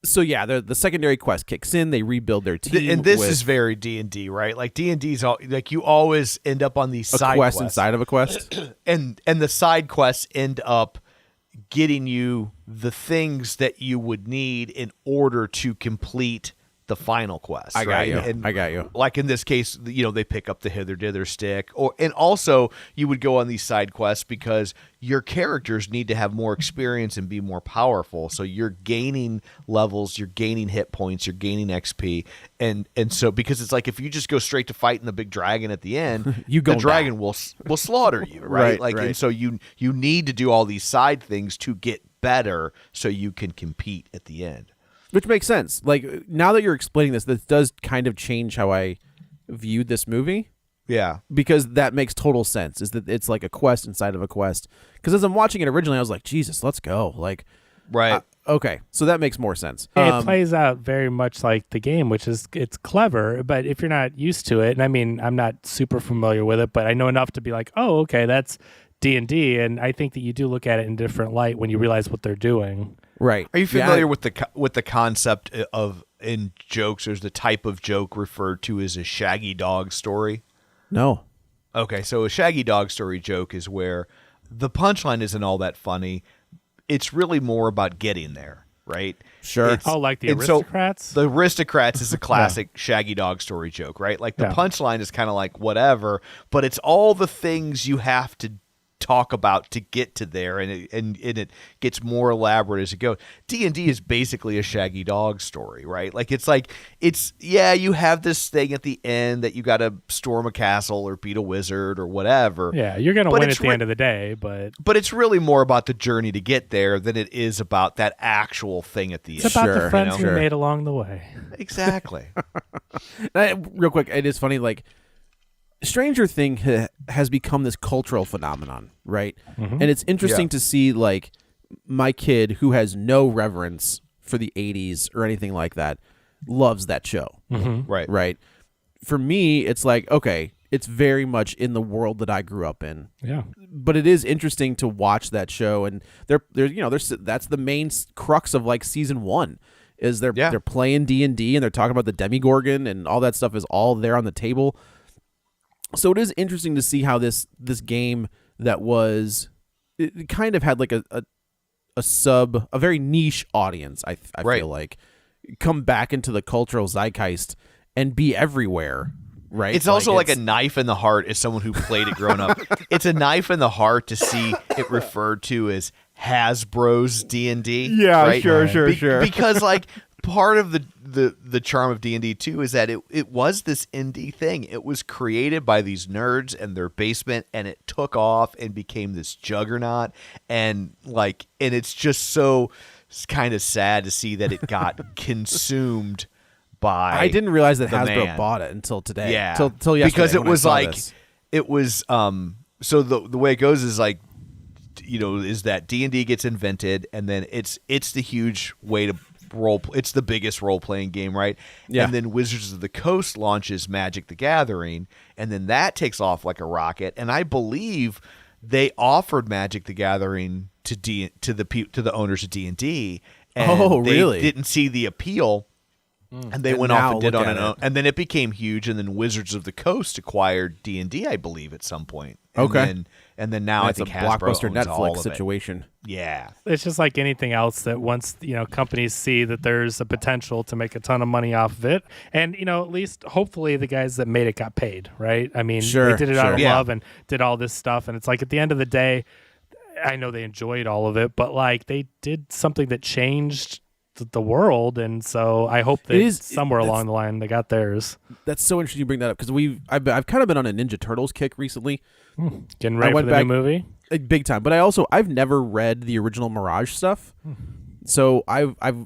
So yeah, the secondary quest kicks in. They rebuild their team, and this is very D&D, right? Like D&D's like you always end up on these side quests inside of a quest, and the side quests end up getting you the things that you would need in order to complete the final quest. I got right? you. And I got you. Like in this case, they pick up the hither dither stick, and also you would go on these side quests because your characters need to have more experience and be more powerful. So you're gaining levels, you're gaining hit points, you're gaining XP, and so because it's like if you just go straight to fighting the big dragon at the end, the dragon will slaughter you, right? And so you need to do all these side things to get better so you can compete at the end. Which makes sense. Like, now that you're explaining this does kind of change how I viewed this movie. Yeah. Because that makes total sense, is that it's like a quest inside of a quest. Because as I'm watching it originally, I was like, Jesus, let's go. Like, right. Okay, so that makes more sense. It plays out very much like the game, which is it's clever, but if you're not used to it, and I mean, I'm not super familiar with it, but I know enough to be like, oh, okay, that's D&D, and I think that you do look at it in a different light when you realize what they're doing. Right. Are you familiar with the concept of, in jokes, there's the type of joke referred to as a shaggy dog story? No. Okay, so a shaggy dog story joke is where the punchline isn't all that funny. It's really more about getting there, right? Sure. Like the Aristocrats? So the Aristocrats is a classic shaggy dog story joke, right? Like the punchline is kind of like whatever, but it's all the things you have to talk about to get to there, and it gets more elaborate as it goes. D&D is basically a shaggy dog story, right? Like it's you have this thing at the end that you got to storm a castle or beat a wizard or whatever. Yeah, you're gonna win at the end of the day, but it's really more about the journey to get there than it is about that actual thing at the end. It's about the friends we made along the way. Exactly. Real quick, it is funny, like, Stranger Thing has become this cultural phenomenon, right? Mm-hmm. And it's interesting to see, like, my kid who has no reverence for the 80s or anything like that loves that show. Mm-hmm. Right. For me, it's like, okay, it's very much in the world that I grew up in. Yeah. But it is interesting to watch that show, and that's the main crux of like season 1. Is they're playing D&D and they're talking about the Demigorgon and all that stuff is all there on the table. So it is interesting to see how this game that was, it kind of had like a very niche audience, I feel like, come back into the cultural zeitgeist and be everywhere, right? It's also like a knife in the heart as someone who played it growing up. It's a knife in the heart to see it referred to as Hasbro's D&D. Yeah, right? Sure. Because like part of the charm of D&D too is that it was this indie thing. It was created by these nerds in their basement, and it took off and became this juggernaut. And it's just so kind of sad to see that it got consumed by. I didn't realize that Hasbro man. bought it until today. Yeah, till yesterday, because it when was I saw like this. it was. So the way it goes is like, is that D&D gets invented, and then it's the huge way to role. It's the biggest role playing game, right? Yeah. And then Wizards of the Coast launches Magic the Gathering, and then that takes off like a rocket. And I believe they offered Magic the Gathering to the owners of D&D. And really? They didn't see the appeal. And they went off and did on an own, and then it became huge. And then Wizards of the Coast acquired D&D, I believe, at some point. And then now it's I think a Hasbro blockbuster owns all Netflix of situation. It. Yeah, it's just like anything else that once companies see that there's a potential to make a ton of money off of it, and at least hopefully the guys that made it got paid, right? I mean, they did it out of love and did all this stuff, and it's like at the end of the day, I know they enjoyed all of it, but like they did something that changed the world, and so I hope that somewhere along the line they got theirs. That's so interesting you bring that up, because I've kind of been on a Ninja Turtles kick recently. Getting ready for the new movie, big time. But I've never read the original Mirage stuff, so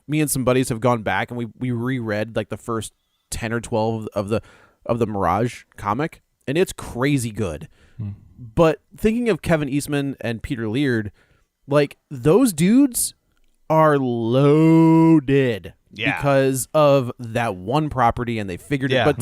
me and some buddies have gone back and we reread like the first 10 or 12 of the Mirage comic, and it's crazy good. But thinking of Kevin Eastman and Peter Laird, like those dudes are loaded because of that one property, and they figured it. But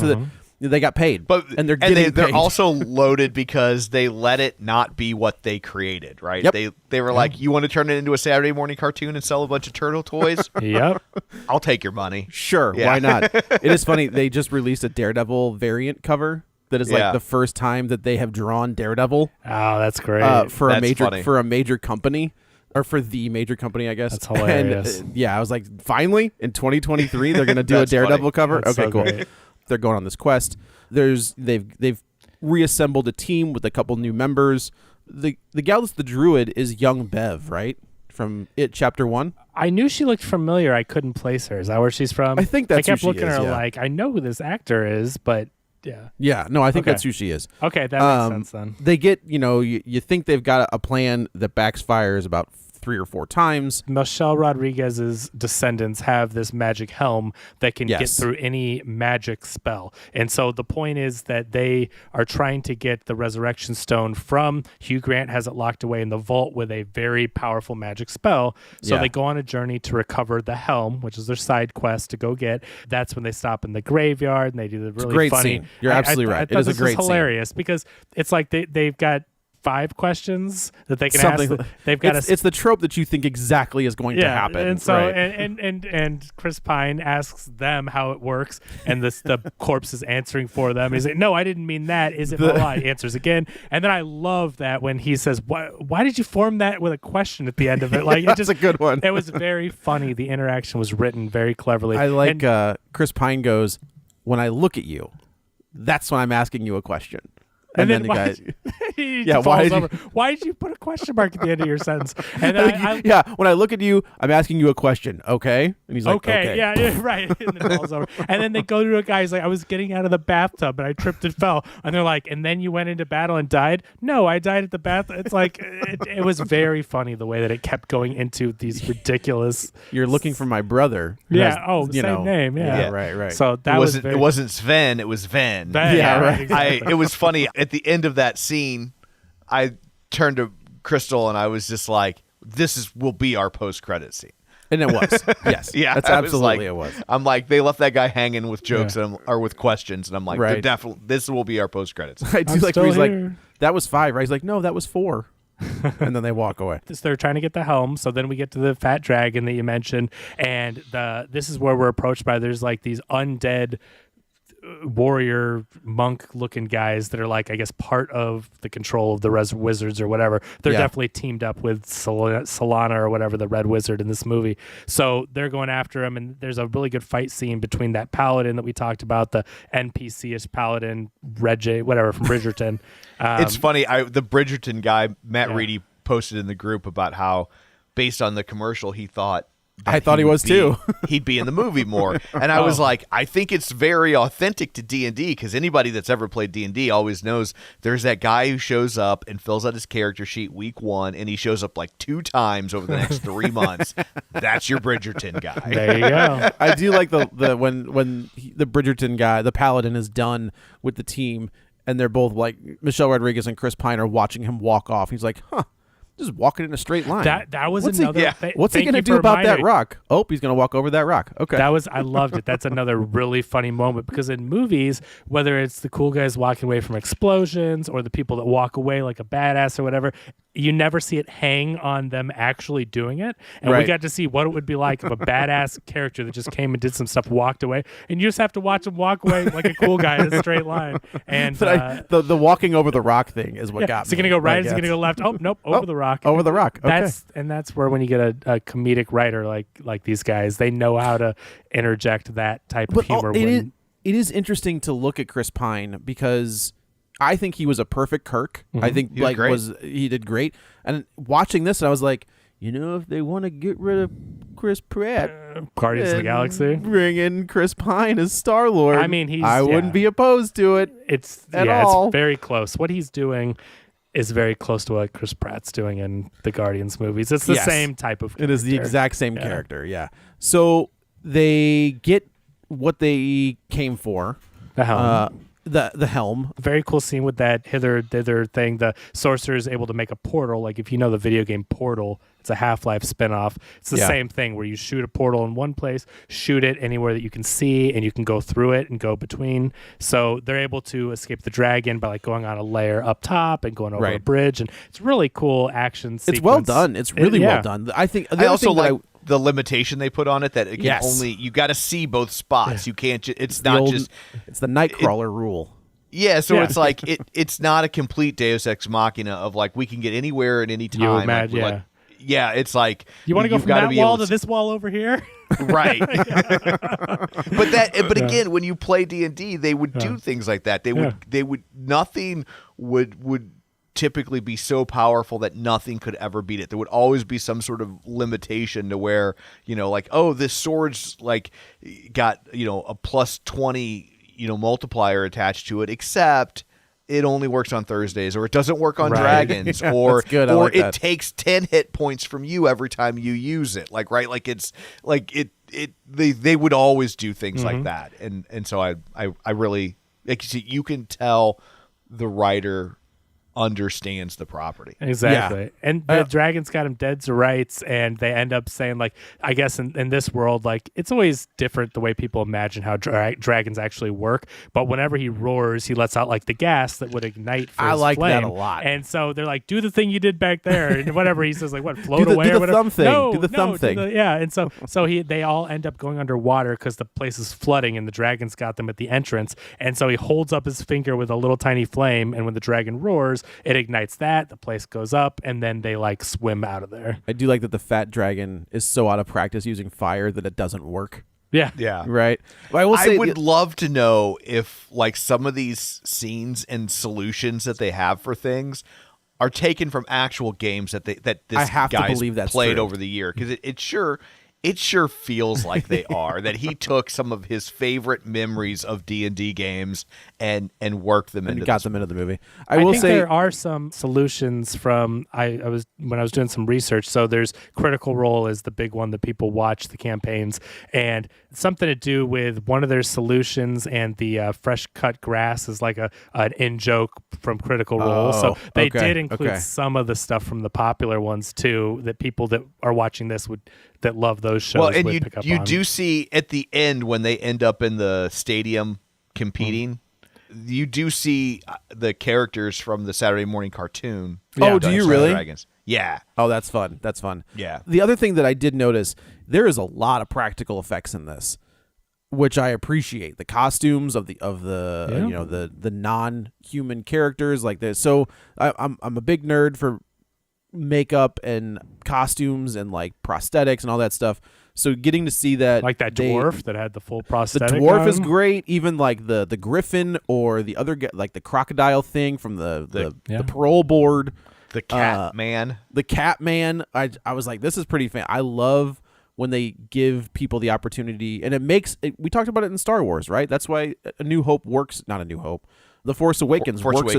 they got paid, and they're they're also loaded because they let it not be what they created. Right? Yep. They were like, you want to turn it into a Saturday morning cartoon and sell a bunch of turtle toys? Yep. I'll take your money. Sure, why not? It is funny. They just released a Daredevil variant cover that is like the first time that they have drawn Daredevil. Oh, that's great. For a major company. or for the major company, I guess. That's hilarious. And, I was like, finally in 2023 they're going to do a Daredevil funny. cover. That's okay, so cool. great. They're going on this quest. They've reassembled a team with a couple new members. The gal that's the druid is young Bev, right? From It Chapter 1. I knew she looked familiar. I couldn't place her. Is that where she's from? I think that's I kept who she looking is, at her yeah. like, I know who this actor is, but yeah. Yeah, no, I think Okay. that's who she is. Okay, that makes sense then. They get, you think they've got a plan that backfires about 3 or 4 times. Michelle Rodriguez's descendants have this magic helm that can get Yes. through any magic spell. And so the point is that they are trying to get the resurrection stone from Hugh Grant has it locked away in the vault with a very powerful magic spell. So Yeah. they go on a journey to recover the helm, which is their side quest to go get. That's when they stop in the graveyard and they do the really great funny scene. You're absolutely right. I It thought is a this great was scene. hilarious because it's like they've got 5 questions that they can Something. ask. They've got it's the trope that you think exactly is going to happen. and so right. and Chris Pine asks them how it works, and the corpse is answering for them. He's like, "No, I didn't mean that. Is it?" Blah, blah, blah. He answers again, and then I love that when he says, Why did you form that with a question at the end of it?" Like, it That's just a good one. It was very funny. The interaction was written very cleverly. I like And- Chris Pine goes, "When I look at you, that's when I'm asking you a question." And then the why- guy, he Yeah, falls why did you- over. Why did you put a question mark at the end of your sentence? And I yeah, when I look at you, I'm asking you a question. Okay, and he's like, okay, yeah, right. And then falls over. And then they go to a guy. He's like, I was getting out of the bathtub and I tripped and fell. And they're like, and then you went into battle and died? No, I died at the bath. It's like, it was very funny the way that it kept going into these ridiculous. You're looking for my brother. who Yeah. has, Same name. Yeah. right. So that It wasn't Sven, it was Ven. Yeah, right. Exactly. It was funny at the end of that scene. I turned to Crystal and I was just like, "This will be our post-credit scene." And it was. Yes. Yeah, That's I was absolutely like- it was. I'm like, they left that guy hanging with jokes or with questions, and I'm like, Right. "They're definitely this will be our post-credits." I do I'm like still where he's like, here. that was 5, right? He's like, no, that was 4. And then they walk away. So they're trying to get the helm. So then we get to the fat dragon that you mentioned, and this is where we're approached by there's like these undead warrior monk looking guys that are like, I guess, part of the control of the wizards or whatever. They're Yeah. definitely teamed up with Solana or whatever, the red wizard in this movie. So they're going after him, and there's a really good fight scene between that paladin that we talked about, the NPC-ish paladin, Regé, whatever, from Bridgerton. It's funny. The Bridgerton guy, Matt Yeah. Reedy, posted in the group about how, based on the commercial, he thought. that I thought he would was be- too. He'd be in the movie more, and I was like, I think it's very authentic to D&D because anybody that's ever played D&D always knows there's that guy who shows up and fills out his character sheet week 1, and he shows up like 2 times over the next 3 months. That's your Bridgerton guy. There you go. I do like the the Bridgerton guy, the paladin, is done with the team, and they're both like Michelle Rodriguez and Chris Pine are watching him walk off. He's like, just walking in a straight line. That was What's another. What's he thank going to you do for about that reminding- rock? Oh, he's going to walk over that rock. Okay. I loved it. That's another really funny moment because in movies, whether it's the cool guys walking away from explosions or the people that walk away like a badass or whatever, you never see it hang on them actually doing it. And we Right. got to see what it would be like if a badass character that just came and did some stuff walked away, and you just have to watch him walk away like a cool guy in a straight line. And But the walking over the rock thing is what got is he me. gonna go right? Like, Is he gonna go left? Oh nope, over the rock. Over the rock. Okay. That's where when you get a comedic writer like these guys, they know how to interject that type of humor. it is interesting to look at Chris Pine because I think he was a perfect Kirk. I think He was great. he did great. And watching this, I was like, if they want to get rid of Chris Pratt, Guardians of the and Galaxy. bring in Chris Pine as Star Lord. I mean, I wouldn't be opposed to it. It's At yeah, all. it's very close. What he's doing is very close to what Chris Pratt's doing in the Guardians movies. It's the Yes. same type of. It is the character. exact same character. Yeah. So they get what they came for. The helm. The helm. Very cool scene with that hither thither thing. The sorcerer is able to make a portal. Like if you know the video game Portal, it's a Half-Life spinoff. It's the Yeah. same thing where you shoot a portal in one place, shoot it anywhere that you can see, and you can go through it and go between. So they're able to escape the dragon by like going on a layer up top and going over a Right. bridge, and it's really cool action It's sequence. well done. It's really yeah. well done. I think. The I other also thing that like the limitation they put on it that it can Yes. only you got to see both spots. You can't. It's the not old- just. It's the Nightcrawler rule. Yeah, so Yeah. it's like it's not a complete Deus Ex Machina of like we can get anywhere at any time. You Like, imagine, like, yeah. Yeah, it's like You want to go you've from gotta that be wall able to this wall over here? right. But again, when you play D&D, they would do things like that. They would nothing would typically be so powerful that nothing could ever beat it. There would always be some sort of limitation to where, like, oh, this sword's like got, a plus 20, multiplier attached to it, except it only works on Thursdays, or it doesn't work on dragons, or good. or like it that. takes 10 hit points from you every time you use it. Like, right? Like it's like they would always do things like that. And so I really, like, you can tell the writer understands the property. Exactly. Yeah. And the dragons got him dead to rights, and they end up saying, like, I guess in this world, like, it's always different the way people imagine how dragons actually work. But whenever he roars, he lets out, like, the gas that would ignite for I his like flame. that a lot. And so they're like, do the thing you did back there. And whatever. He says, like, what, float Do the away or whatever. thumb thing. No, Do the thumb thing. Yeah. And so they all end up going underwater because the place is flooding and the dragons got them at the entrance. And so he holds up his finger with a little tiny flame, and when the dragon roars, it ignites that. The place goes up, and then they like swim out of there. I do like that the fat dragon is so out of practice using fire that it doesn't work. Yeah. Right. But I will say I would love to know if, like, some of these scenes and solutions that they have for things are taken from actual games that this I have to guy's believe that's played true. over the year, because it sure feels like they are. That he took some of his favorite memories of D&D games and worked them into got them into the movie. I will think say there are some solutions from when I was doing some research. So there's Critical Role is the big one that people watch the campaigns, and something to do with one of their solutions, and the fresh cut grass is like an in joke from Critical Role. So they did include some of the stuff from the popular ones too, that people that are watching this that love those shows. Well, and would pick up you on. do see at the end when they end up in the stadium competing, you do see the characters from the Saturday morning cartoon. Oh, do you Dungeons and really? Dragons. Yeah. Oh, that's fun. That's fun. Yeah. The other thing that I did notice, there is a lot of practical effects in this, which I appreciate. The costumes of the the non-human characters like this. So I'm a big nerd for makeup and costumes and like prosthetics and all that stuff. So getting to see that, like that dwarf that had the full prosthetic. the dwarf on is him. great. Even like the griffin or the other like the crocodile thing from the parole board. The cat man. The cat man. I was like, this is pretty fan. I love when they give people the opportunity, and it makes it, we talked about it in Star Wars, right? That's why A New Hope works. Not A New Hope. The Force Awakens works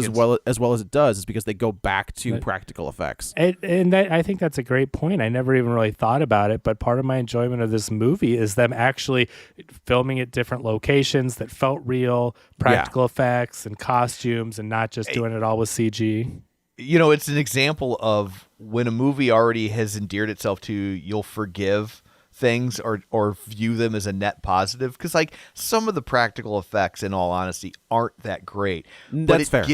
as well as it does, is because they go back to practical effects. And I think that's a great point. I never even really thought about it, but part of my enjoyment of this movie is them actually filming at different locations that felt real, practical effects and costumes, and not just doing it all with CG. It's an example of when a movie already has endeared itself to you, you'll forgive things or view them as a net positive, because like some of the practical effects, in all honesty, aren't that great. But That's fair.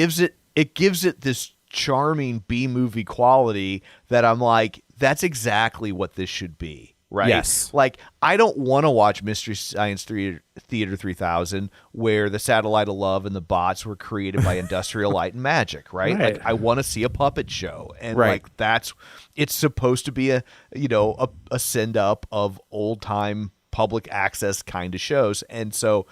It gives it this charming B-movie quality that I'm like, that's exactly what this should be. Right. Yes. Like, I don't want to watch Mystery Science Theater 3000 where the Satellite of Love and the bots were created by Industrial Light and Magic. Right. Like, I want to see a puppet show. And like, it's supposed to be a send up of old time public access kind of shows. And so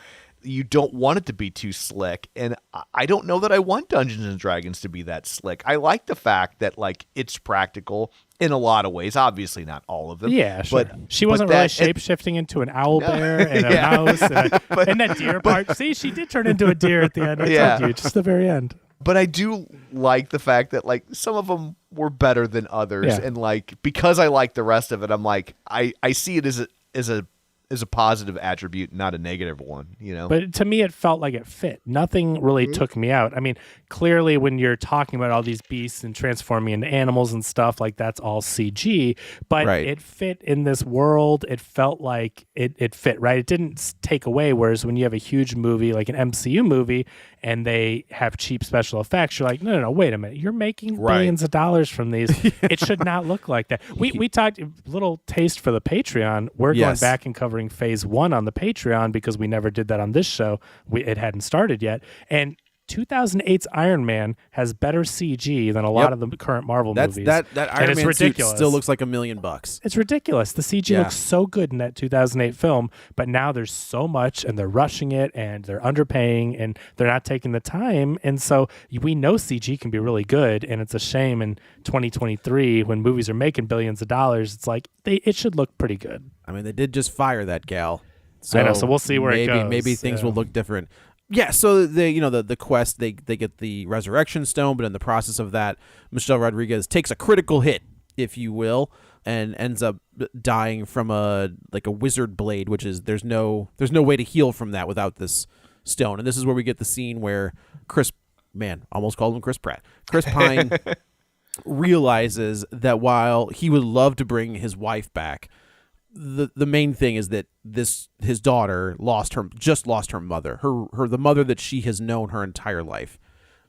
you don't want it to be too slick. And I don't know that I want Dungeons and Dragons to be that slick. I like the fact that like it's practical in a lot of ways, obviously not all of them. Yeah, sure. But she wasn't really shape-shifting into an owl bear and a mouse and that deer part. See, she did turn into a deer at the end. I told you, just the very end. But I do like the fact that like some of them were better than others. And like, because I like the rest of it, I'm like, I see it as a positive attribute, not a negative one, But to me, it felt like it fit. Nothing really took me out. I mean, clearly when you're talking about all these beasts and transforming into animals and stuff, like that's all CG, but it fit in this world. It felt like it fit, right? It didn't take away. Whereas when you have a huge movie, like an MCU movie, and they have cheap special effects, you're like, no, wait a minute. You're making billions of dollars from these. It should not look like that. We talked a little taste for the Patreon. We're going back and covering phase 1 on the Patreon because we never did that on this show. It hadn't started yet. And 2008's Iron Man has better CG than a lot of the current Marvel movies. That Iron it's Man ridiculous. suit still looks like $1 million. It's ridiculous. The CG looks so good in that 2008 film, but now there's so much, and they're rushing it, and they're underpaying, and they're not taking the time. And so we know CG can be really good, and it's a shame in 2023 when movies are making billions of dollars. It's like it should look pretty good. I mean, they did just fire that gal. So I know, so we'll see where it goes. Maybe things will look different. Yeah, so the quest, they get the Resurrection Stone, but in the process of that, Michelle Rodriguez takes a critical hit, if you will, and ends up dying from a wizard blade, which is there's no way to heal from that without this stone. And this is where we get the scene where almost called him Chris Pratt. Chris Pine realizes that while he would love to bring his wife back, the main thing is that his daughter lost her mother, the mother that she has known her entire life.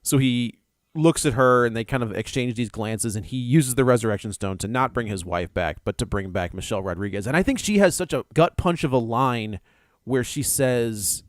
So he looks at her and they kind of exchange these glances, and he uses the Resurrection Stone to not bring his wife back, but to bring back Michelle Rodriguez. And I think she has such a gut punch of a line where she says,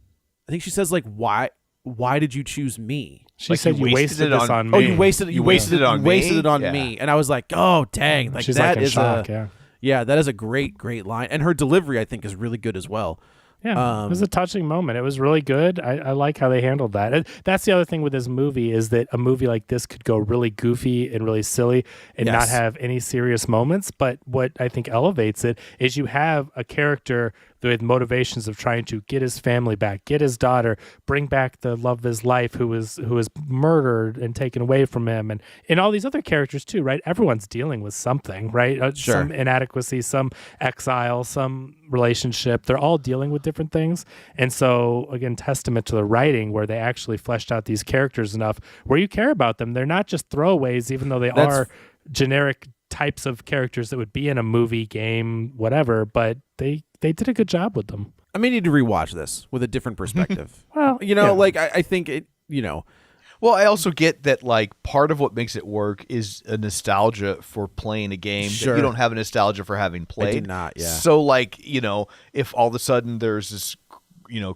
like, why did you choose me? She said you wasted this on me. Oh, you wasted it on me. Wasted it on Yeah. me. And I was like, oh dang, like She's that like in is shock, that is a great line, and her delivery I think is really good as well. Yeah, it was a touching moment. It was really good. I like how they handled that. And that's the other thing with this movie is that a movie like this could go really goofy and really silly and not have any serious moments. But what I think elevates it is you have a character with motivations of trying to get his family back, get his daughter, bring back the love of his life who was murdered and taken away from him, and all these other characters too, right? Everyone's dealing with something, right? Some inadequacy, some exile, some relationship. They're all dealing with different things. And so again, testament to the writing where they actually fleshed out these characters enough where you care about them. They're not just throwaways, even though they are generic types of characters that would be in a movie, game, whatever, but they did a good job with them. I may need to rewatch this with a different perspective. Well, I think it, Well, I also get that, like, part of what makes it work is a nostalgia for playing a game that you don't have a nostalgia for having played. I do not, yeah. So, like, if all of a sudden there's this,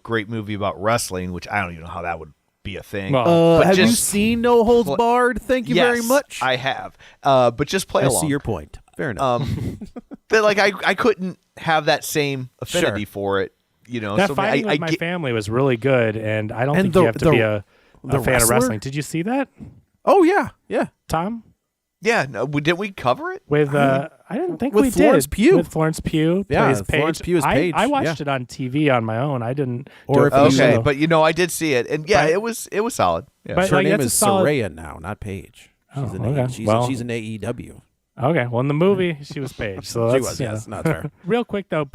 great movie about wrestling, which I don't even know how that would be a thing. Well, have you seen No Holds Barred? Thank you very much. I have. But just play along. I see your point. Fair enough. That, like, I couldn't have that same affinity for it. That fighting with my family was really good, and I don't think you have to be a fan of wrestling. Did you see that? Oh yeah, Tom? Yeah, no, didn't we cover it? With I didn't think with we Florence did. Pugh. With Florence Pugh. Yeah, plays Paige. Florence Pugh is Paige. I watched it on TV on my own. I didn't. Or do it if for you- the show. But I did see it, and it was solid. Yeah. But, her like, name that's a is solid- Soraya now, not Paige. She's she's an AEW. Okay, well, in the movie, she was Paige. So She that's, was, yes, not fair. Real quick, though,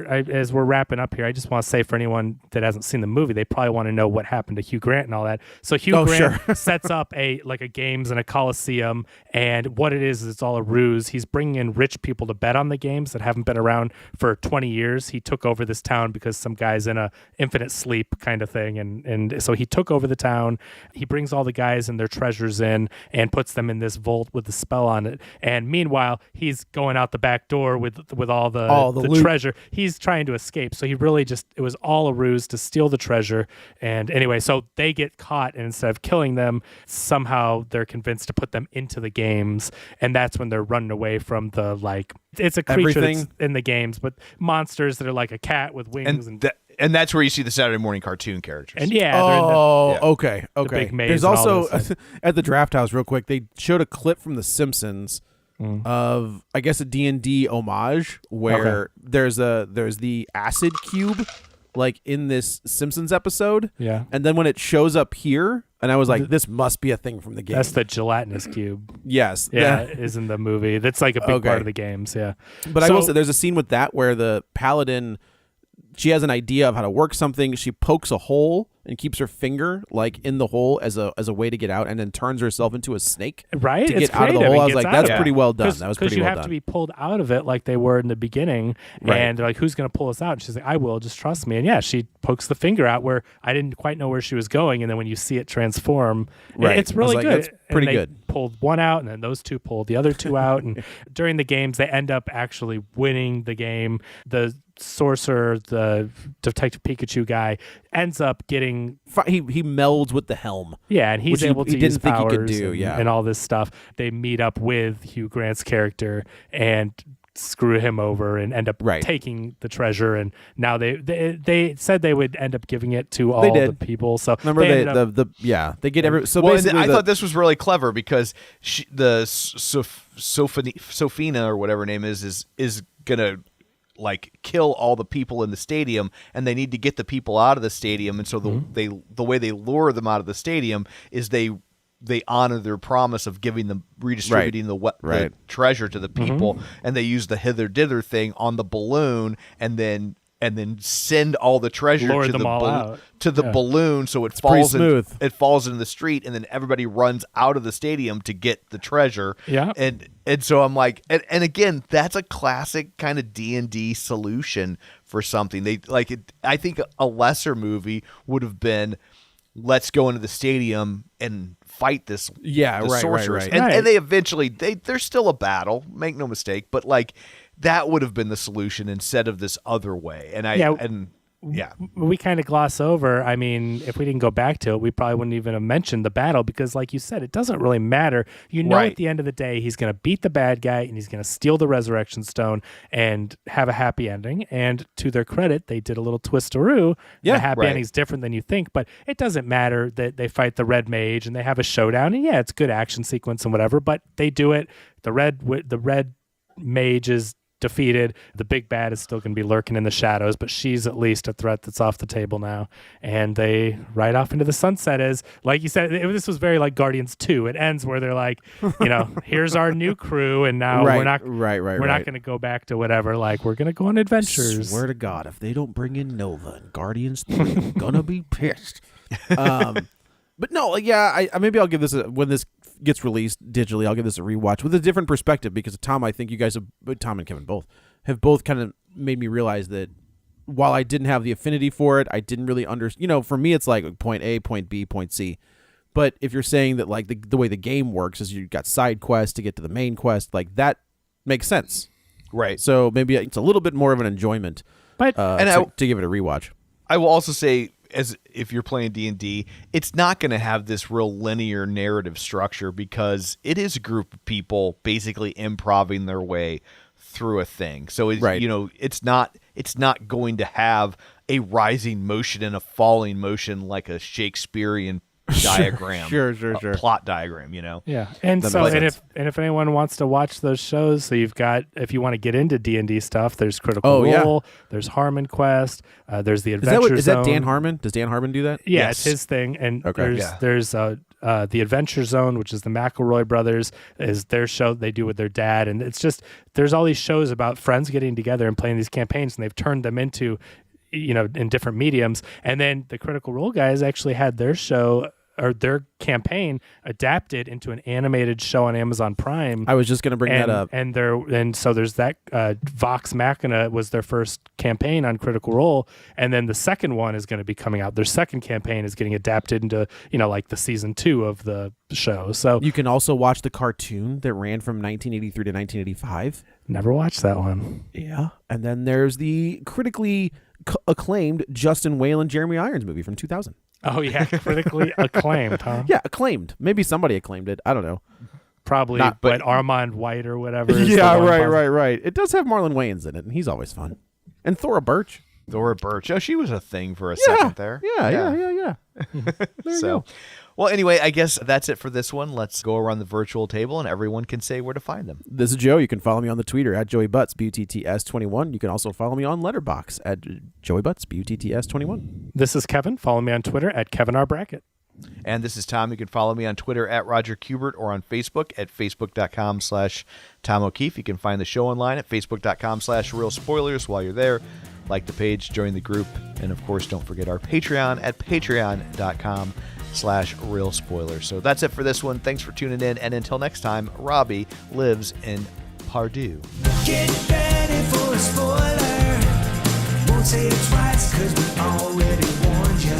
as we're wrapping up here, I just want to say for anyone that hasn't seen the movie, they probably want to know what happened to Hugh Grant and all that. So Hugh Grant sets up a games and a coliseum, and what it is it's all a ruse. He's bringing in rich people to bet on the games that haven't been around for 20 years. He took over this town because some guy's in a infinite sleep kind of thing, and so he took over the town. He brings all the guys and their treasures in and puts them in this vault with a spell on it. And meanwhile, he's going out the back door with all the treasure. He's trying to escape. So he really it was all a ruse to steal the treasure. And anyway, so they get caught, and instead of killing them, somehow they're convinced to put them into the games. And that's when they're running away from it's a creature that's in the games, but monsters that are like a cat with wings. And that's where you see the Saturday morning cartoon characters. And they're in okay. big maze. There's and all also this. at the Draft House, real quick, they showed a clip from The Simpsons of, I guess, a D&D homage where there's the acid cube like in this Simpsons episode. Yeah. And then when it shows up here, and I was like, this must be a thing from the game. That's the gelatinous cube. Yes. Yeah, is in the movie. That's like a big part of the games, yeah. But I will say there's a scene with that where the paladin, she has an idea of how to work something. She pokes a hole and keeps her finger like in the hole as a way to get out, and then turns herself into a snake to get out of the hole. I was like, that's pretty well done. That was pretty well done. Because you have to be pulled out of it like they were in the beginning, and they're like, who's going to pull us out? And she's like, I will, just trust me. And yeah, she pokes the finger out where I didn't quite know where she was going, and then when you see it transform, it's really good. That's pretty good. Pulled one out, and then those two pulled the other two out, and during the games they end up actually winning the game. The sorcerer, the Detective Pikachu guy, ends up getting using he melds with the helm. Yeah, and he's which able he to use didn't think he powers could do, and all this stuff. They meet up with Hugh Grant's character and screw him over and end up taking the treasure. And now they said they would end up giving it to all the people. So remember they get every. So basically, I thought this was really clever because Sophia or whatever her name is gonna like kill all the people in the stadium, and they need to get the people out of the stadium. And so the way they lure them out of the stadium is they honor their promise of redistributing the treasure to the people, and they use the hither dither thing on the balloon, and then send all the treasure Lure to them the all out. to the balloon, so it falls into the street, and then everybody runs out of the stadium to get the treasure. Yeah, and so I'm like, and again, that's a classic kind of D&D solution for something. They like it. I think a lesser movie would have been, let's go into the stadium and fight this sorceress. And they eventually there's still a battle, make no mistake, but like that would have been the solution instead of this other way. And we kind of gloss over. I mean, if we didn't go back to it, we probably wouldn't even have mentioned the battle because, like you said, it doesn't really matter. At the end of the day, he's going to beat the bad guy and he's going to steal the resurrection stone and have a happy ending. And to their credit, they did a little twistaroo. The happy ending's different than you think, but it doesn't matter that they fight the red mage and they have a showdown. And it's good action sequence and whatever, but they do it. The red mage is defeated. The big bad is still going to be lurking in the shadows, but she's at least a threat that's off the table now. And they ride off into the sunset as, like you said, this was very like Guardians 2. It ends where they're like, here's our new crew, and now we're not going to go back to whatever. Like, we're going to go on adventures. Swear to God, if they don't bring in Nova in Guardians 3, I'm gonna be pissed. But no, maybe I'll give this when this gets released digitally, I'll give this a rewatch with a different perspective because Tom, I think you guys Tom and Kevin have both kind of made me realize that while I didn't have the affinity for it, I didn't really understand. For me, it's like point A, point B, point C. But if you're saying that like the way the game works is you've got side quests to get to the main quest, like that makes sense, right? So maybe it's a little bit more of an enjoyment, but to give it a rewatch. I will also say, as if you're playing D&D, it's not going to have this real linear narrative structure because it is a group of people basically improvising their way through a thing. So it's not going to have a rising motion and a falling motion like a Shakespearean diagram, sure, plot diagram, Yeah, and if anyone wants to watch those shows, so you've got, if you want to get into D&D stuff, there's Critical Role, there's Harmon Quest, there's the Adventure Zone. Is that Dan Harmon? Does Dan Harmon do that? Yeah, yes. It's his thing, and there's the Adventure Zone, which is the McElroy brothers, is their show they do with their dad, and it's just there's all these shows about friends getting together and playing these campaigns, and they've turned them into in different mediums. And then the Critical Role guys actually had their show or their campaign adapted into an animated show on Amazon Prime. I was just going to bring that up. And so there's that Vox Machina was their first campaign on Critical Role, and then the second one is going to be coming out. Their second campaign is getting adapted into like the season 2 of the show. So you can also watch the cartoon that ran from 1983 to 1985. Never watched that one. Yeah, and then there's the critically acclaimed Justin Whalen, Jeremy Irons movie from 2000. Oh, yeah, critically acclaimed, huh? Yeah, acclaimed. Maybe somebody acclaimed it. I don't know. Probably, but Armand White or whatever. Yeah, right. It does have Marlon Wayans in it, and he's always fun. And Thora Birch. Oh, she was a thing for a second there. Yeah. There you go. Well, anyway, I guess that's it for this one. Let's go around the virtual table, and everyone can say where to find them. This is Joe. You can follow me on the Twitter at Joey Butts, BUTTS21. You can also follow me on Letterboxd at Joey Butts, BUTTS21. This is Kevin. Follow me on Twitter at Kevin R. Brackett. And this is Tom. You can follow me on Twitter at Roger Kubert or on Facebook at facebook.com/Tom O'Keefe. You can find the show online at facebook.com/Real Spoilers. While you're there, like the page, join the group, and of course, don't forget our Patreon at patreon.com/Real Spoilers. So that's it for this one. Thanks for tuning in, and until next time, Robbie lives in Pardue. Get ready for a spoiler. Won't say it twice, 'cause we already warned you.